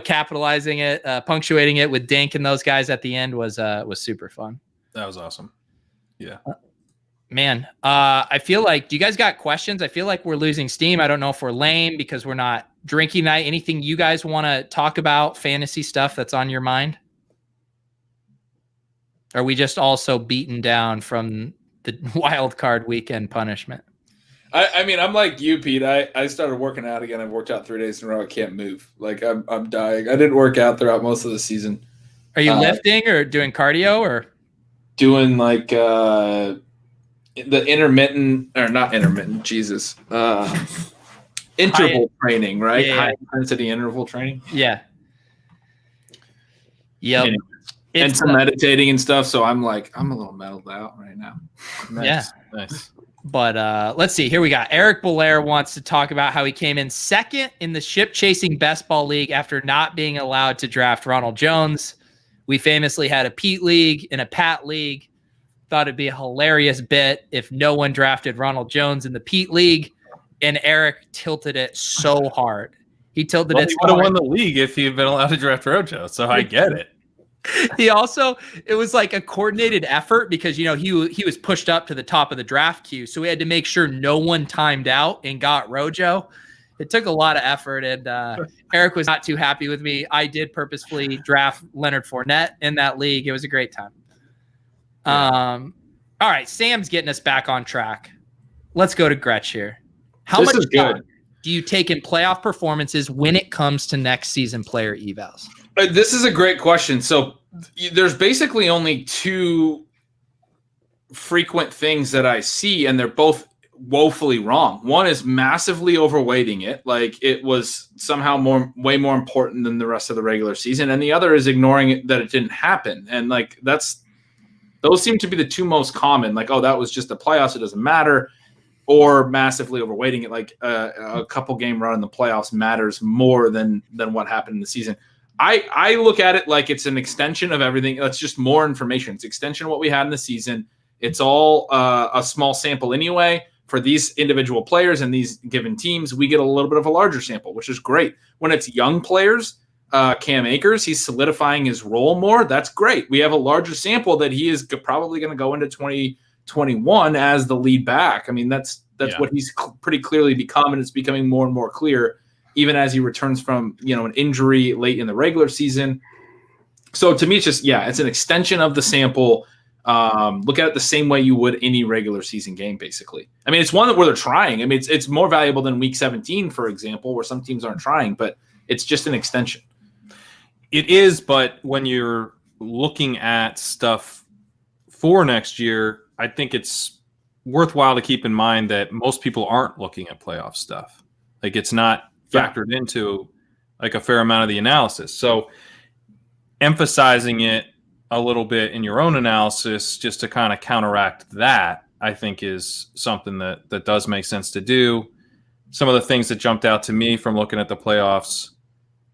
capitalizing it, punctuating it with Dink and those guys at the end was super fun. That was awesome. Yeah. Man, I feel like, do you guys got questions? I feel like we're losing steam. I don't know if we're lame because we're not drinking night. Anything you guys want to talk about, fantasy stuff that's on your mind? Are we just also beaten down from the wild card weekend punishment? I mean, I'm like you, Pete. I started working out again. I've worked out 3 days in a row. I can't move. Like I'm dying. I didn't work out throughout most of the season. Are you lifting or doing cardio or doing like the intermittent or not intermittent? Jesus, interval training, right? Yeah. High intensity interval training. Yeah. Yep. Anyways. And some meditating and stuff. So I'm a little mellowed out right now. Nice. Yeah. Nice. But let's see. Here we got Eric Belair wants to talk about how he came in second in the ship chasing best ball league after not being allowed to draft Ronald Jones. We famously had a Pete league and a Pat league. Thought it'd be a hilarious bit if no one drafted Ronald Jones in the Pete league, and Eric tilted it so hard. He tilted it. He would have won the league if he'd been allowed to draft Rojo. So I get it. He also, it was like a coordinated effort because, he was pushed up to the top of the draft queue. So we had to make sure no one timed out and got Rojo. It took a lot of effort, and Eric was not too happy with me. I did purposefully draft Leonard Fournette in that league. It was a great time. Yeah. All right, Sam's getting us back on track. Let's go to Gretch here. How This much is good. time do you take in playoff performances when it comes to next season player evals? This is a great question. So there's basically only 2 frequent things that I see, and they're both woefully wrong. One is massively overweighting it, like it was somehow way more important than the rest of the regular season, and the other is ignoring it that it didn't happen. And like those seem to be the 2 most common. Like, oh, that was just the playoffs, it doesn't matter. Or massively overweighting it, like a couple game run in the playoffs matters more than what happened in the season. I look at it like it's an extension of everything. It's just more information. It's extension of what we had in the season. It's all a small sample anyway. For these individual players and these given teams, we get a little bit of a larger sample, which is great. When it's young players, Cam Akers. He's solidifying his role more. That's great. We have a larger sample that he is probably going to go into 2021 as the lead back. I mean, that's what he's pretty clearly become, and it's becoming more and more clear even as he returns from, an injury late in the regular season. So to me, it's just, it's an extension of the sample. Look at it the same way you would any regular season game, basically. I mean, it's one where they're trying. I mean, it's more valuable than week 17, for example, where some teams aren't trying, but it's just an extension. It is, but when you're looking at stuff for next year, I think it's worthwhile to keep in mind that most people aren't looking at playoff stuff. Like, it's not factored into like a fair amount of the analysis. So emphasizing it a little bit in your own analysis just to kind of counteract that, I think is something that does make sense to do. Some of the things that jumped out to me from looking at the playoffs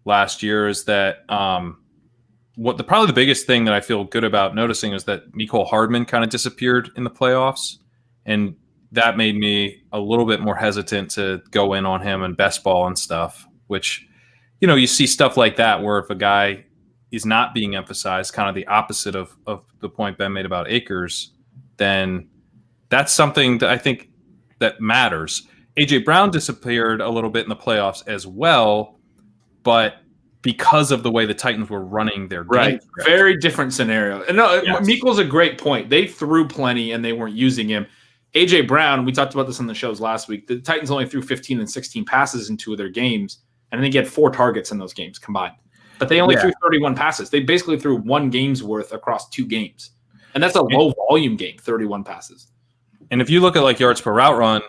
last year is that probably the biggest thing that I feel good about noticing is that Mecole Hardman kind of disappeared in the playoffs, and that made me a little bit more hesitant to go in on him and best ball and stuff, which, you see stuff like that where if a guy is not being emphasized, kind of the opposite of the point Ben made about Akers, then that's something that I think that matters. AJ Brown disappeared a little bit in the playoffs as well, but because of the way the Titans were running their game. Very different scenario. And no, yes. Mecole's a great point. They threw plenty and they weren't using him. AJ Brown, we talked about this on the shows last week. The Titans only threw 15 and 16 passes in 2 of their games, and I think he had 4 targets in those games combined. But they only threw 31 passes. They basically threw 1 game's worth across 2 games. And that's a low volume game, 31 passes. And if you look at like yards per route run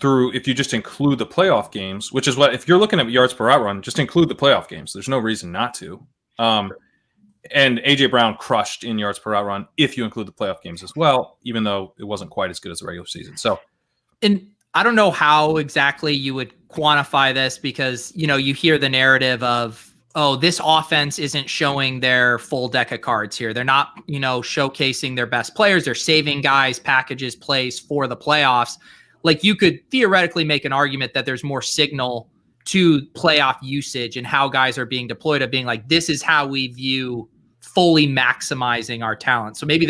if you just include the playoff games, which is if you're looking at yards per route run, just include the playoff games. There's no reason not to. And AJ Brown crushed in yards per route run if you include the playoff games as well, even though it wasn't quite as good as the regular season. So, and I don't know how exactly you would quantify this because, you hear the narrative of, oh, this offense isn't showing their full deck of cards here. They're not, showcasing their best players. They're saving guys, packages, plays for the playoffs. Like, you could theoretically make an argument that there's more signal to playoff usage and how guys are being deployed of being like, this is how we view fully maximizing our talent. So maybe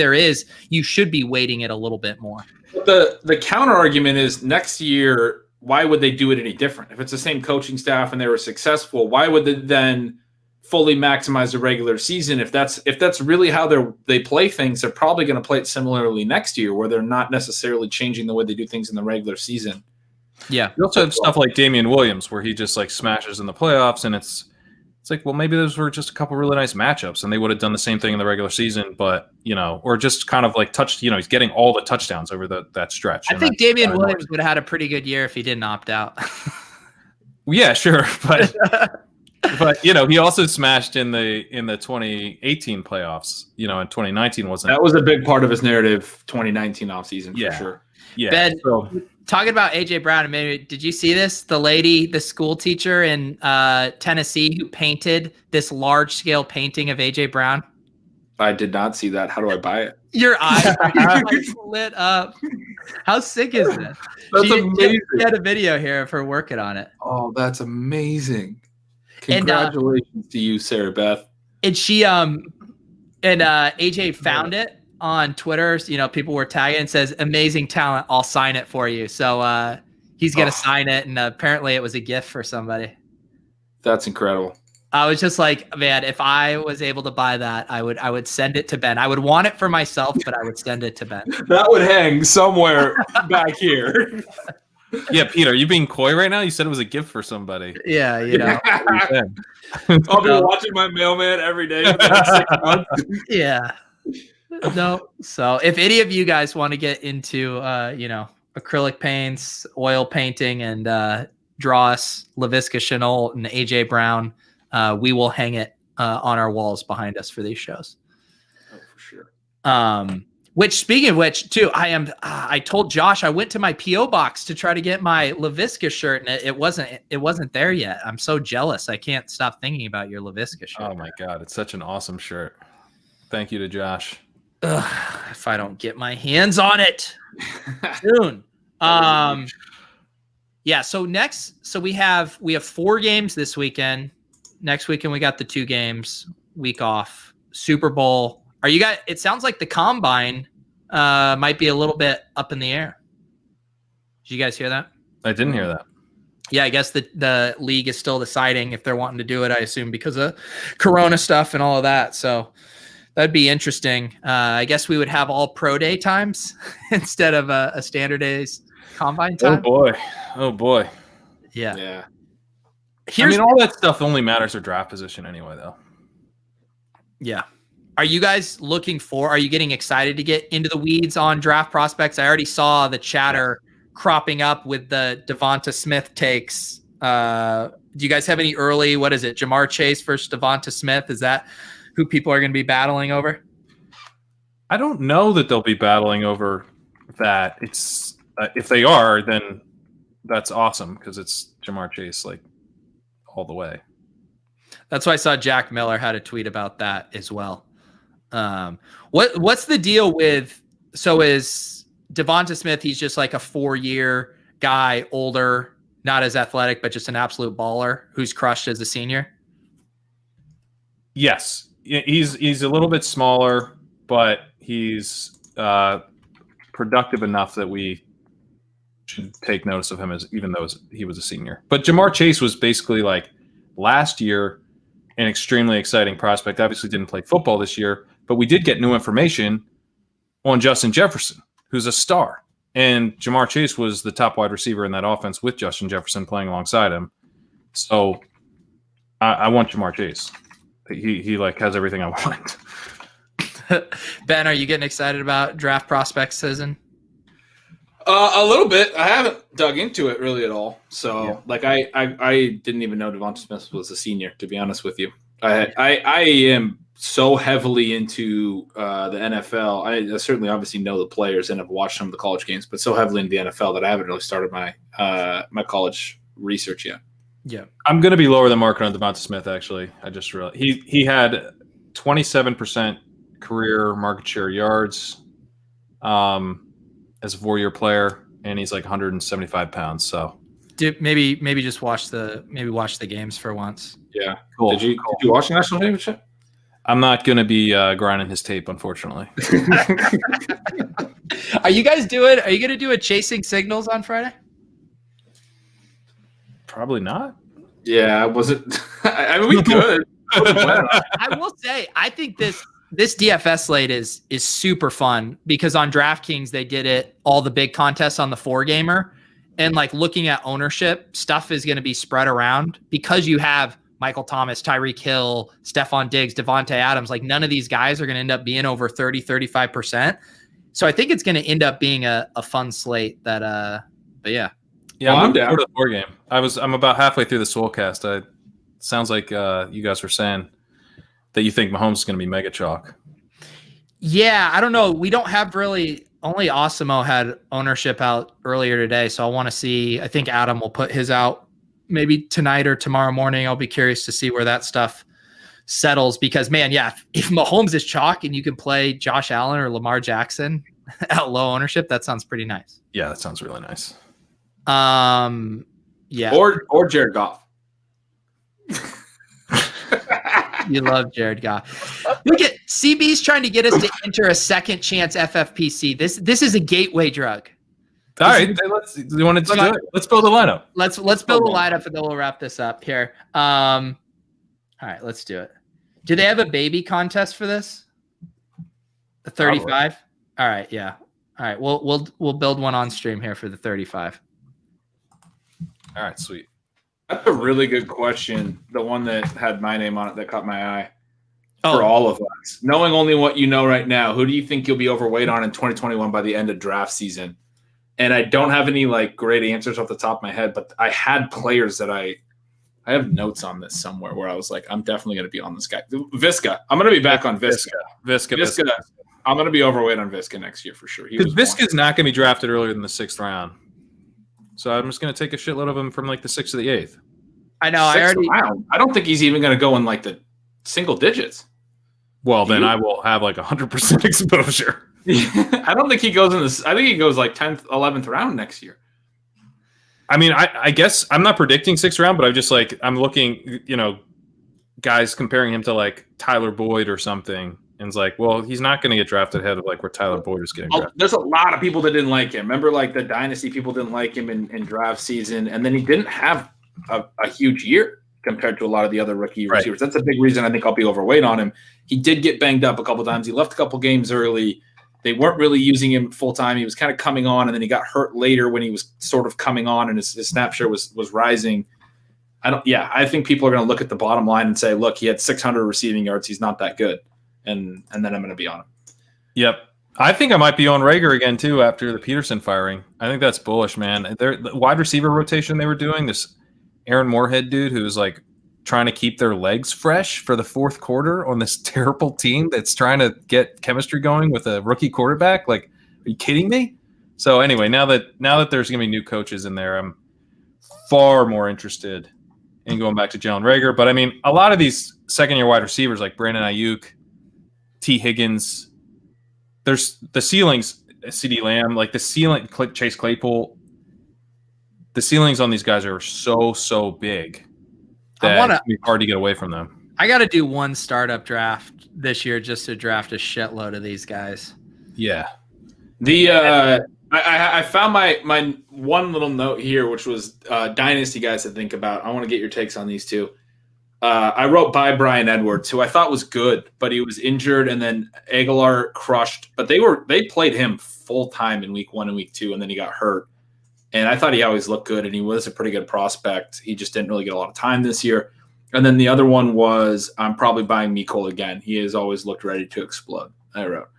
you should be weighting it a little bit more. But the counter argument is next year, why would they do it any different? If it's the same coaching staff and they were successful, why would they then fully maximize the regular season? If that's really how they play things, they're probably going to play it similarly next year, where they're not necessarily changing the way they do things in the regular season. Yeah. You also have stuff like Damian Williams, where he just like smashes in the playoffs, and it's like, well, maybe those were just a couple really nice matchups, and they would have done the same thing in the regular season, but or just kind of like he's getting all the touchdowns over that stretch. I think Damian Williams would have had a pretty good year if he didn't opt out. Yeah, sure, but. But he also smashed in the 2018 playoffs. And 2019 wasn't. That was a big part of his narrative. 2019 offseason for sure. Yeah. Ben, talking about AJ Brown, maybe did you see this? The school teacher in Tennessee who painted this large scale painting of AJ Brown. I did not see that. How do I buy it? Your eyes are lit up. How sick is this? That's amazing. She had a video here of her working on it. Oh, that's amazing. Congratulations to you, Sarah Beth. And she AJ found it on Twitter. People were tagging and says, "Amazing talent. I'll sign it for you." So he's gonna sign it, and apparently it was a gift for somebody. That's incredible. I was just like, man, if I was able to buy that, I would send it to Ben. I would want it for myself, but I would send it to Ben. That would hang somewhere back here. Yeah, Pete, are you being coy right now? You said it was a gift for somebody. Yeah, I'll be watching my mailman every day for the next 6 months. Yeah. No. So if any of you guys want to get into acrylic paints, oil painting, and draw us Laviska Shenault and AJ Brown, we will hang it on our walls behind us for these shows. Oh, for sure. Which, speaking of which, too, I told Josh I went to my P.O. box to try to get my Laviska shirt, and it wasn't there yet. I'm so jealous. I can't stop thinking about your Laviska shirt. Oh my God, it's such an awesome shirt. Thank you to Josh. If I don't get my hands on it soon. Yeah. So we have 4 games this weekend. Next weekend we got the 2 games, week off, Super Bowl. Are you guys? It sounds like the combine might be a little bit up in the air. Did you guys hear that? I didn't hear that. Yeah, I guess the league is still deciding if they're wanting to do it, I assume, because of Corona stuff and all of that. So that'd be interesting. I guess we would have all pro day times instead of a standard days combine time. Oh boy. Yeah. All that stuff only matters for draft position anyway, though. Yeah. Are you guys are you getting excited to get into the weeds on draft prospects? I already saw the chatter cropping up with the Devonta Smith takes. Do you guys have any early, what is it, Jamar Chase versus Devonta Smith? Is that who people are going to be battling over? I don't know that they'll be battling over that. It's if they are, then that's awesome because it's Jamar Chase like all the way. That's why I saw Jack Miller had a tweet about that as well. What's the deal with, so is Devonta Smith, he's just like a 4-year guy, older, not as athletic, but just an absolute baller who's crushed as a senior? Yes. He's a little bit smaller, but he's productive enough that we should take notice of him even though he was a senior. But Jamar Chase was basically like last year an extremely exciting prospect. Obviously didn't play football this year, but we did get new information on Justin Jefferson, who's a star. And Jamar Chase was the top wide receiver in that offense with Justin Jefferson playing alongside him. So I want Jamar Chase. He like has everything I want. Ben, are you getting excited about draft prospect season? A little bit. I haven't dug into it really at all. So, I didn't even know Devonta Smith was a senior. To be honest with you, I am so heavily into the NFL. I certainly obviously know the players and have watched some of the college games, but so heavily into the NFL that I haven't really started my my college research yet. Yeah, I'm going to be lower than market on Devonta Smith. Actually, I just realized he had 27% career market share yards as a 4-year player, and he's like 175 pounds. So maybe just watch the games for once. Yeah, cool. Did you watch the national championship? I'm not going to be grinding his tape, unfortunately. Are you going to do a chasing signals on Friday? Probably not. Yeah, I wasn't. I mean, we could. I will say, I think this DFS slate is super fun because on DraftKings they did it all the big contests on the 4-gamer, and like looking at ownership stuff is going to be spread around because you have Michael Thomas, Tyreek Hill, Stephon Diggs, Devontae Adams. Like none of these guys are going to end up being over 35%. So I think it's going to end up being a fun slate. But yeah. Yeah, I'm down for the 4 game. I'm about halfway through the Soulcast. Sounds like you guys were saying that you think Mahomes is going to be mega chalk. Yeah, I don't know. We don't have really. Only Osimo had ownership out earlier today, so I want to see. I think Adam will put his out maybe tonight or tomorrow morning. I'll be curious to see where that stuff settles because, man, yeah, if Mahomes is chalk and you can play Josh Allen or Lamar Jackson at low ownership, that sounds pretty nice. Yeah, that sounds really nice. Yeah. Or Jared Goff. You love Jared Goff. Look at CB's trying to get us to enter a second chance FFPC. This is a gateway drug. All right, let's build a lineup. Let's build a lineup and then we'll wrap this up here. All right, let's do it. Do they have a baby contest for this? The 35? Probably. All right, yeah. All right, we'll build one on stream here for the 35. All right, sweet. That's a really good question. The one that had my name on it that caught my eye. For all of us. Knowing only what you know right now, who do you think you'll be overweight on in 2021 by the end of draft season? And I don't have any like great answers off the top of my head, but I had players that I have notes on this somewhere where I was like, I'm definitely going to be on this guy. Visca. I'm going to be back on Visca. Visca. I'm going to be overweight on Visca next year for sure. Because Visca's not going to be drafted earlier than the 6th round. So I'm just going to take a shitload of him from like the 6th to the 8th. I know. I don't think he's even going to go in like the single digits. Well, then I will have like 100% exposure. I don't think he goes in this. I think he goes like 10th, 11th round next year. I mean, I guess I'm not predicting 6th round, but I'm just like, I'm looking, guys comparing him to like Tyler Boyd or something. And it's like, well, he's not going to get drafted ahead of like where Tyler Boyd is getting drafted. There's a lot of people that didn't like him. Remember, like the dynasty people didn't like him in draft season, and then he didn't have a huge year compared to a lot of the other rookie receivers. That's a big reason I think I'll be overweight on him. He did get banged up a couple times. He left a couple games early. They weren't really using him full time. He was kind of coming on, and then he got hurt later when he was sort of coming on, and his snap share was rising. I think people are going to look at the bottom line and say, look, he had 600 receiving yards. He's not that good. And then I'm going to be on him. Yep. I think I might be on Rager again, too, after the Peterson firing. I think that's bullish, man. The wide receiver rotation they were doing, this Aaron Moorhead dude who's like trying to keep their legs fresh for the fourth quarter on this terrible team that's trying to get chemistry going with a rookie quarterback. Like, are you kidding me? So anyway, now that there's going to be new coaches in there, I'm far more interested in going back to Jalen Reagor. But I mean, a lot of these second-year wide receivers like Brandon Ayuk, T. Higgins, there's the ceilings, CeeDee Lamb, like the ceiling, Chase Claypool, the ceilings on these guys are so big that it's be hard to get away from them. I got to do one startup draft this year just to draft a shitload of these guys. Yeah. I found my one little note here, which was dynasty guys to think about. I want to get your takes on these two. I wrote by Bryan Edwards, who I thought was good, but he was injured, and then Aguilar crushed. But they played him full time in week 1 and week 2, and then he got hurt. And I thought he always looked good, and he was a pretty good prospect. He just didn't really get a lot of time this year. And then the other one was I'm probably buying Mecole again. He has always looked ready to explode. I wrote.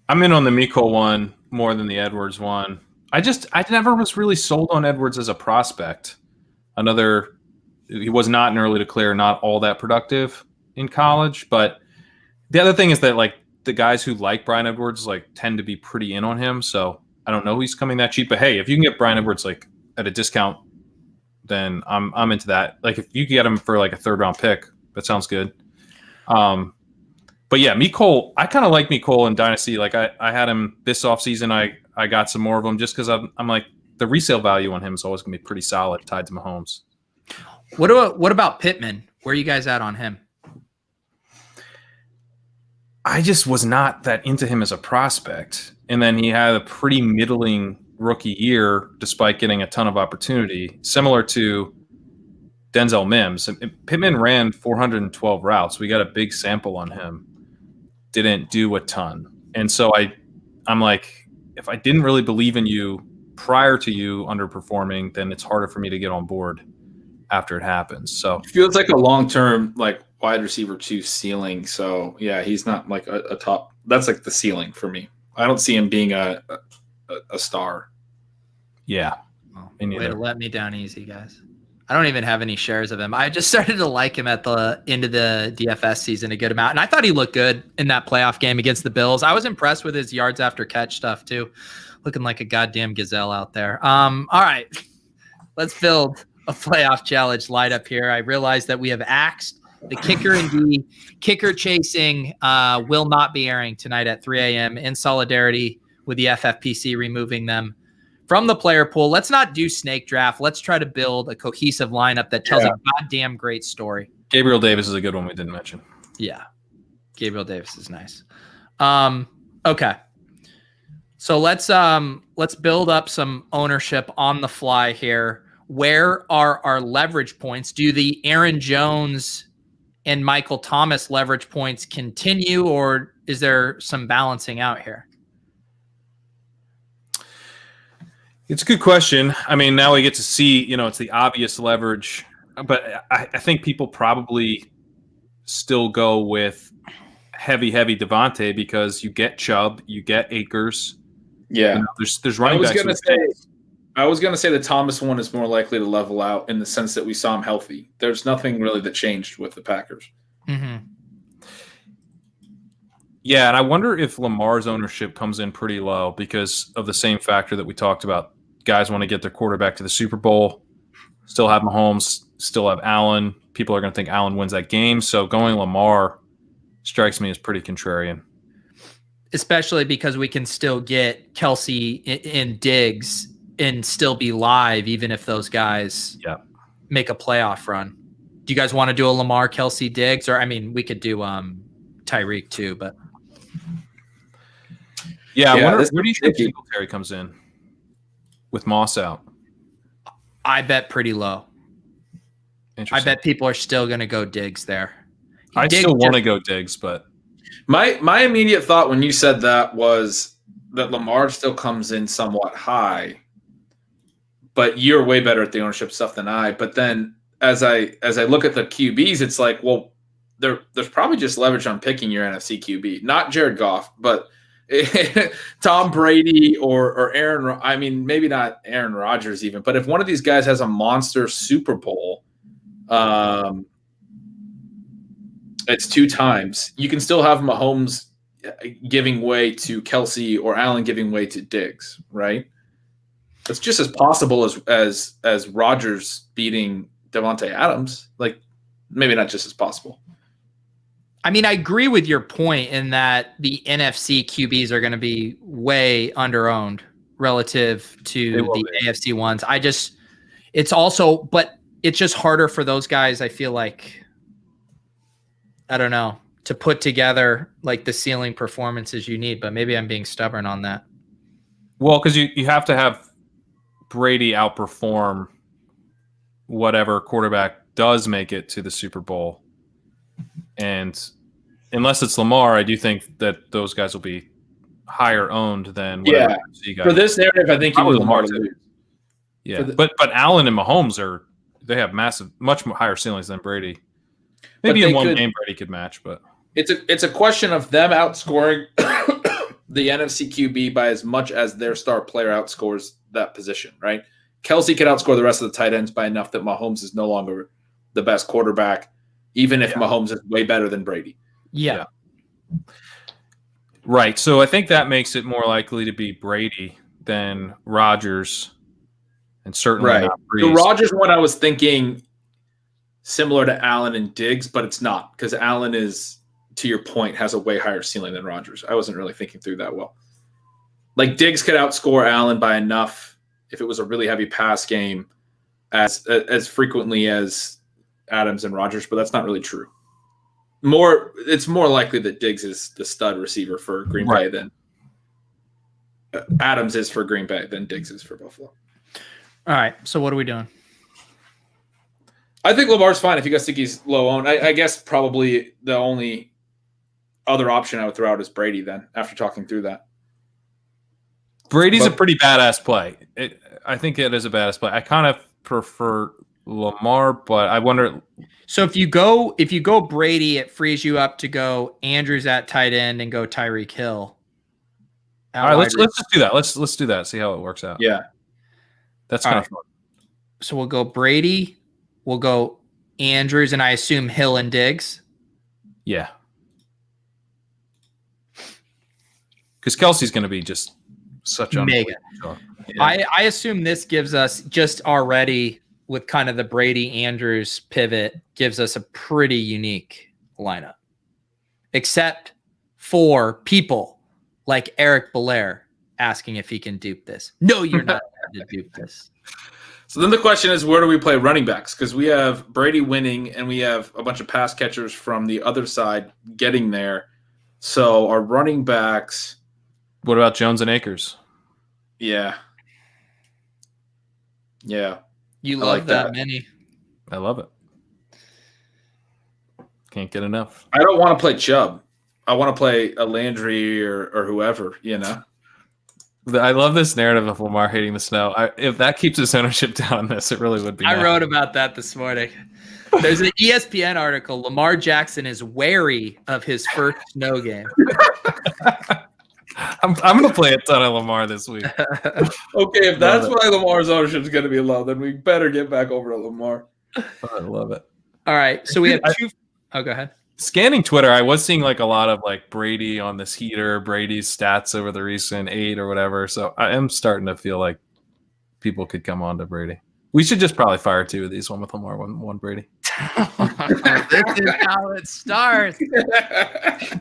I'm in on the Mecole one more than the Edwards one. I never was really sold on Edwards as a prospect. He was not an early declare, not all that productive in college. But the other thing is that like the guys who like Bryan Edwards like tend to be pretty in on him. So I don't know he's coming that cheap. But hey, if you can get Bryan Edwards like at a discount, then I'm into that. Like if you can get him for like a 3rd round pick, that sounds good. But yeah, Mecole, I kind of like Mecole in Dynasty. Like I had him this offseason. I got some more of them just because I'm like the resale value on him is always going to be pretty solid tied to Mahomes. What about Pittman? Where are you guys at on him? I just was not that into him as a prospect. And then he had a pretty middling rookie year despite getting a ton of opportunity, similar to Denzel Mims. Pittman ran 412 routes. We got a big sample on him. Didn't do a ton. And so I'm like, if I didn't really believe in you prior to you underperforming, then it's harder for me to get on board after it happens. So it feels like a long-term like wide receiver 2 ceiling. So yeah, he's not like a top. That's like the ceiling for me. I don't see him being a star. Yeah. Way to let me down easy, guys. I don't even have any shares of him. I just started to like him at the end of the DFS season a good amount. And I thought he looked good in that playoff game against the Bills. I was impressed with his yards after catch stuff too. Looking like a goddamn gazelle out there. All right, let's build a playoff challenge lineup here. I realize that we have axed the kicker, and the kicker chasing will not be airing tonight at 3 a.m. in solidarity with the FFPC removing them from the player pool. Let's not do snake draft. Let's try to build a cohesive lineup that tells a goddamn great story. Gabriel Davis is a good one we didn't mention. Yeah. Gabriel Davis is nice. Okay. So let's build up some ownership on the fly here. Where are our leverage points? Do the Aaron Jones and Michael Thomas leverage points continue, or is there some balancing out here? It's a good question. I mean, now we get to see, it's the obvious leverage, but I think people probably still go with heavy Devontae because you get Chubb, you get Akers. Yeah. There's running backs. I was going to say the Thomas one is more likely to level out in the sense that we saw him healthy. There's nothing really that changed with the Packers. Mm-hmm. Yeah, and I wonder if Lamar's ownership comes in pretty low because of the same factor that we talked about. Guys want to get their quarterback to the Super Bowl, still have Mahomes, still have Allen. People are going to think Allen wins that game. So going Lamar strikes me as pretty contrarian. Especially because we can still get Kelsey and Diggs and still be live, even if those guys make a playoff run. Do you guys want to do a Lamar, Kelsey, Diggs? Or, I mean, we could do Tyreek too, but. Yeah, where do you think Singletary comes in with Moss out? I bet pretty low. I bet people are still going to go Diggs there. I still want to go Diggs, but my immediate thought when you said that was that Lamar still comes in somewhat high, but you're way better at the ownership stuff than I. But then as I look at the QBs, it's like, well, there's probably just leverage on picking your NFC QB, not Jared Goff, but Tom Brady or Aaron. I mean, maybe not Aaron Rodgers even, but if one of these guys has a monster Super Bowl, it's 2 times. You can still have Mahomes giving way to Kelsey or Allen giving way to Diggs, right? It's just as possible as Rodgers beating Devontae Adams. Like, maybe not just as possible. I mean, I agree with your point in that the NFC QBs are going to be way underowned relative to the AFC ones. But it's just harder for those guys, I feel like, I don't know, to put together like the ceiling performances you need, but maybe I'm being stubborn on that. Well, because you have to have Brady outperform whatever quarterback does make it to the Super Bowl. And unless it's Lamar, I do think that those guys will be higher owned than whatever guys. For this narrative, I think you would Lamar to lose. Yeah, but Allen and Mahomes they have much higher ceilings than Brady. Maybe in one game Brady could match, but it's a question of them outscoring the NFC QB by as much as their star player outscores that position, right? Kelsey could outscore the rest of the tight ends by enough that Mahomes is no longer the best quarterback, even if Mahomes is way better than Brady. Yeah. Right. So I think that makes it more likely to be Brady than Rodgers, and certainly not Brees. The Rodgers one I was thinking similar to Allen and Diggs, but it's not, because Allen is, to your point, has a way higher ceiling than Rodgers. I wasn't really thinking through that well. Like, Diggs could outscore Allen by enough if it was a really heavy pass game as frequently as Adams and Rodgers, but that's not really true. It's more likely that Diggs is the stud receiver for Green Bay than Adams is for Green Bay than Diggs is for Buffalo. All right, so what are we doing? I think Lamar's fine if you guys think he's low owned. I guess probably the only other option I would throw out is Brady then, after talking through that. Brady's a pretty badass play. I think it is a badass play. I kind of prefer Lamar, but I wonder. So if you go Brady, it frees you up to go Andrews at tight end and go Tyreek Hill. All right, let's just do that. Let's do that. See how it works out. Yeah, that's kind of fun. So we'll go Brady. We'll go Andrews, and I assume Hill and Diggs. Yeah, because Kelsey's going to be just such a mega. Yeah. I assume this gives us just already, with kind of the Brady Andrews pivot, gives us a pretty unique lineup, except for people like Eric Belair asking if he can dupe this. No, you're not going to dupe this. So then the question is, where do we play running backs? Because we have Brady winning, and we have a bunch of pass catchers from the other side getting there. So our running backs. What about Jones and Akers? Yeah. You love that many. I love it. Can't get enough. I don't want to play Chubb. I want to play a Landry or whoever, I love this narrative of Lamar hating the snow. If that keeps his ownership down, it really would be. I wrote about that this morning. There's an ESPN article. Lamar Jackson is wary of his first snow game. I'm going to play a ton of Lamar this week. Okay, if that's why Lamar's ownership is going to be low, then we better get back over to Lamar. I love it. All right, so we have two. Oh, go ahead. Scanning Twitter, I was seeing like a lot of like Brady on this heater, Brady's stats over the recent 8 or whatever. So I am starting to feel like people could come on to Brady. We should just probably fire 2 of these, one with Lamar, one Brady. This is how it starts.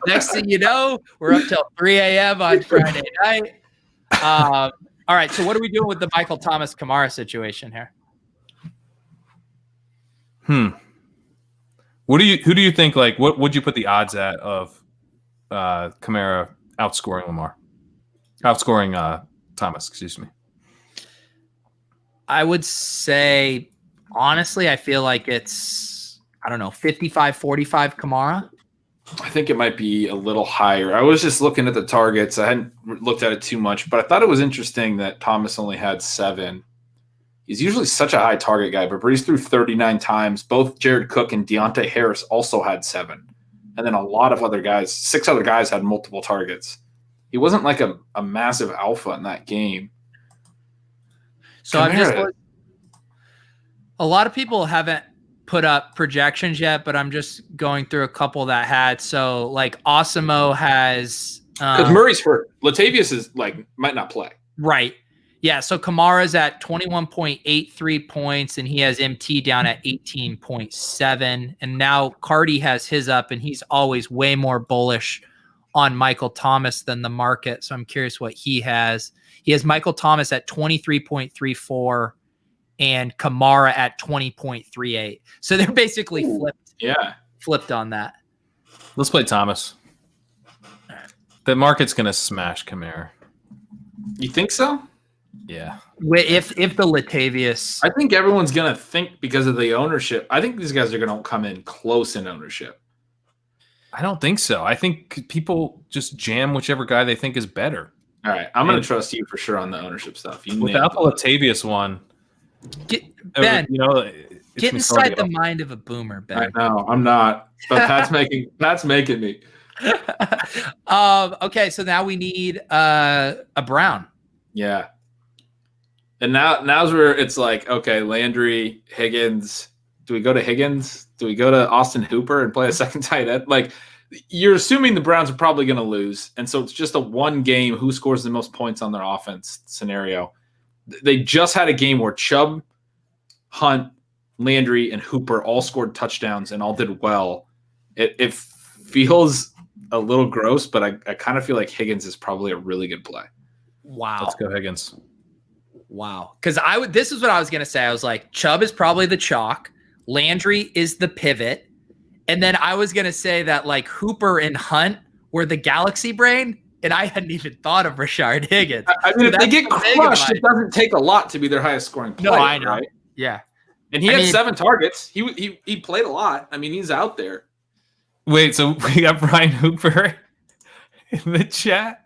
Next thing you know, we're up till 3 a.m. on Friday night. All right, so what are we doing with the Michael Thomas Kamara situation here? Who do you think, like, what would you put the odds at of Kamara outscoring Thomas, excuse me? I would say, honestly, I feel like it's, I don't know, 55-45 Kamara. I think it might be a little higher. I was just looking at the targets. I hadn't looked at it too much, but I thought it was interesting that Thomas only had 7. He's usually such a high target guy, but Brees threw 39 times. Both Jared Cook and Deontay Harris also had 7. And then a lot of other guys, 6 other guys had multiple targets. He wasn't like a massive alpha in that game. So I'm just, a lot of people haven't put up projections yet, but I'm just going through a couple that had. So like Osimo has, because Murray's hurt. Latavius is like, might not play. Right. Yeah. So Kamara's at 21.83 points and he has MT down at 18.7. And now Cardi has his up and he's always way more bullish on Michael Thomas than the market. So I'm curious what he has. He has Michael Thomas at 23.34 and Kamara at 20.38. So they're basically flipped on that. Let's play Thomas. The market's going to smash Kamara. You think so? Yeah. If the Latavius, I think everyone's going to think because of the ownership. I think these guys are going to come in close in ownership. I don't think so. I think people just jam whichever guy they think is better. All right. I'm going to trust you for sure on the ownership stuff. Without the Latavius one, Ben, get inside the mind of a boomer, Ben. I know, I'm not. But Pat's making me. Okay, so now we need a Brown. Yeah. And now's where it's like, okay, Landry, Higgins. Do we go to Higgins? Do we go to Austin Hooper and play a second tight end? Like, you're assuming the Browns are probably going to lose. And so it's just a one game, who scores the most points on their offense scenario. They just had a game where Chubb, Hunt, Landry, and Hooper all scored touchdowns and all did well. It feels a little gross, but I kind of feel like Higgins is probably a really good play. Wow. Let's go Higgins. Wow. Because this is what I was going to say. I was like, Chubb is probably the chalk. Landry is the pivot. And then I was going to say that like Hooper and Hunt were the galaxy brain. And I hadn't even thought of Rashard Higgins. I mean, if they get crushed, it doesn't take a lot to be their highest scoring player. No, I know. Right? Yeah. And he had 7 targets. He played a lot. I mean, he's out there. Wait, so we got Brian Hooper in the chat?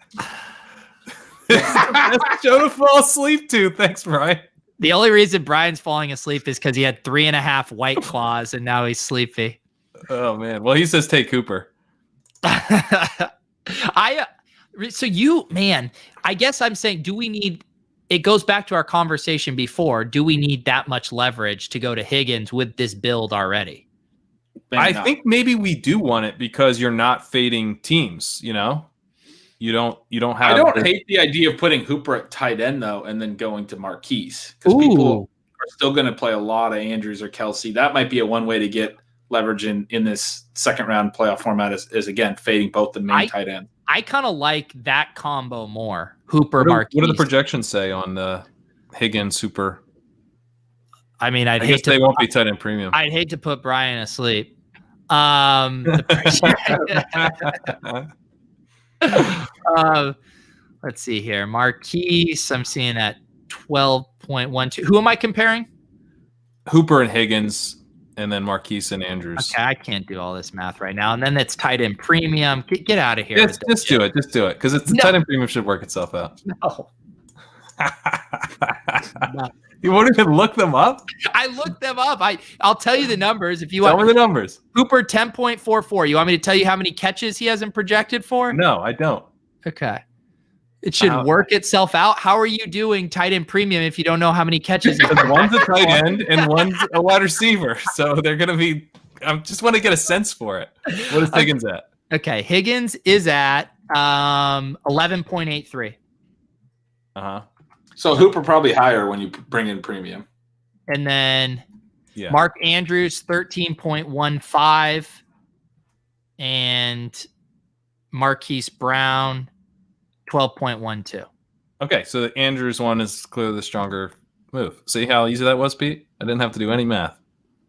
That's show to fall asleep to. Thanks, Brian. The only reason Brian's falling asleep is because he had 3.5 White Claws and now he's sleepy. Oh, man. Well, he says take Cooper. I guess I'm saying, it goes back to our conversation before. Do we need that much leverage to go to Higgins with this build already? I think maybe we do want it because you're not fading teams, you know? You don't have. I don't hate the idea of putting Hooper at tight end though, and then going to Marquise because people are still going to play a lot of Andrews or Kelsey. That might be a one way to get leverage in this second round playoff format is again fading both the main tight end. I kind of like that combo more. Hooper, Marquise. What do the projections say on the Higgins Hooper? I mean, I guess they won't be tight end premium. I'd hate to put Brian asleep. Let's see here. Marquise, I'm seeing at 12.12. Who am I comparing? Hooper and Higgins, and then Marquise and Andrews. Okay, I can't do all this math right now. And then it's tight end premium. Get out of here. Just do it. Just do it. Because the tight end premium should work itself out. No. No. You won't even look them up? I looked them up. I'll tell you the numbers if you want. Tell me the numbers. Hooper 10.44. You want me to tell you how many catches he hasn't projected for? No, I don't. Okay. It should work itself out. How are you doing tight end premium if you don't know how many catches? One's a tight end and one's a wide receiver. So they're going to be – I just want to get a sense for it. What is Higgins at? Okay. Higgins is at 11.83. Uh-huh. So Hooper probably higher when you bring in premium. And then Mark Andrews, 13.15. And Marquise Brown, 12.12. Okay, so the Andrews one is clearly the stronger move. See how easy that was, Pete? I didn't have to do any math.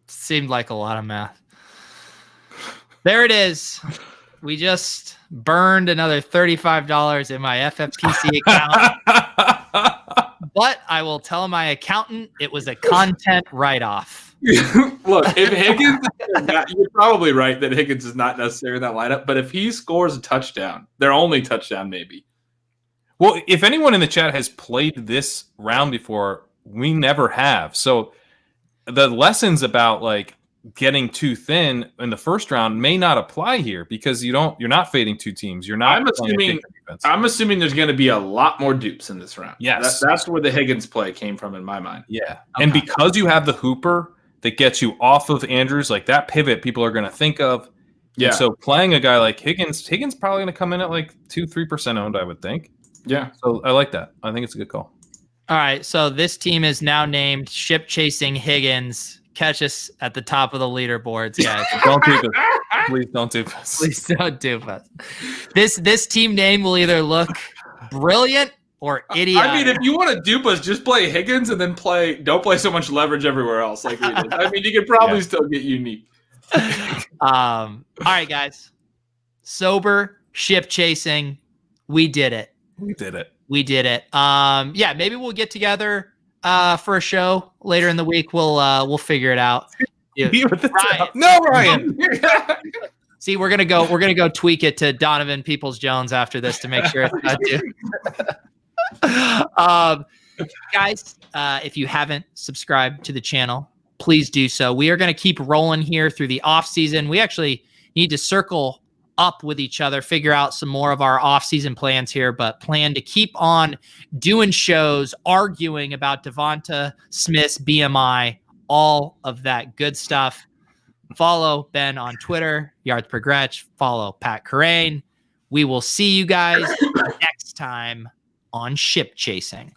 Seemed like a lot of math. There it is. We just burned another $35 in my FFPC account. But I will tell my accountant it was a content write-off. Look, if Higgins, you're probably right that Higgins is not necessarily in that lineup, but if he scores a touchdown, their only touchdown maybe. Well, if anyone in the chat has played this round before, we never have. So the lessons about like getting too thin in the first round may not apply here because you're not fading two teams. You're not. I'm assuming there's going to be a lot more dupes in this round. Yes, that's where the Higgins play came from in my mind. Yeah, okay. And because you have the Hooper that gets you off of Andrews, like that pivot, people are going to think of. Yeah. And so playing a guy like Higgins probably going to come in at like 2-3% owned, I would think. Yeah. So I like that. I think it's a good call. All right. So this team is now named Ship Chasing Higgins. Catch us at the top of the leaderboards, guys. Don't do this. Please don't do this. Please don't do this. This team name will either look brilliant or idiotic. I mean, if you want to dupe us, just play Higgins and then don't play so much leverage everywhere else like we did. I mean, you could probably still get unique. All right, guys. Sober ship chasing. We did it. We did it. Yeah, maybe we'll get together for a show later in the week. We'll figure it out. Ryan. No, Ryan. See, we're gonna go tweak it to Donovan Peoples-Jones after this to make sure it's not due. Guys, if you haven't subscribed to the channel, please do so. We are going to keep rolling here through the off season. We actually need to circle up with each other, figure out some more of our off-season plans here, but plan to keep on doing shows, arguing about Devonta Smith's BMI, all of that good stuff. Follow Ben on Twitter, Yards Per Gretch. Follow Pat Corain. We will see you guys next time on Ship Chasing.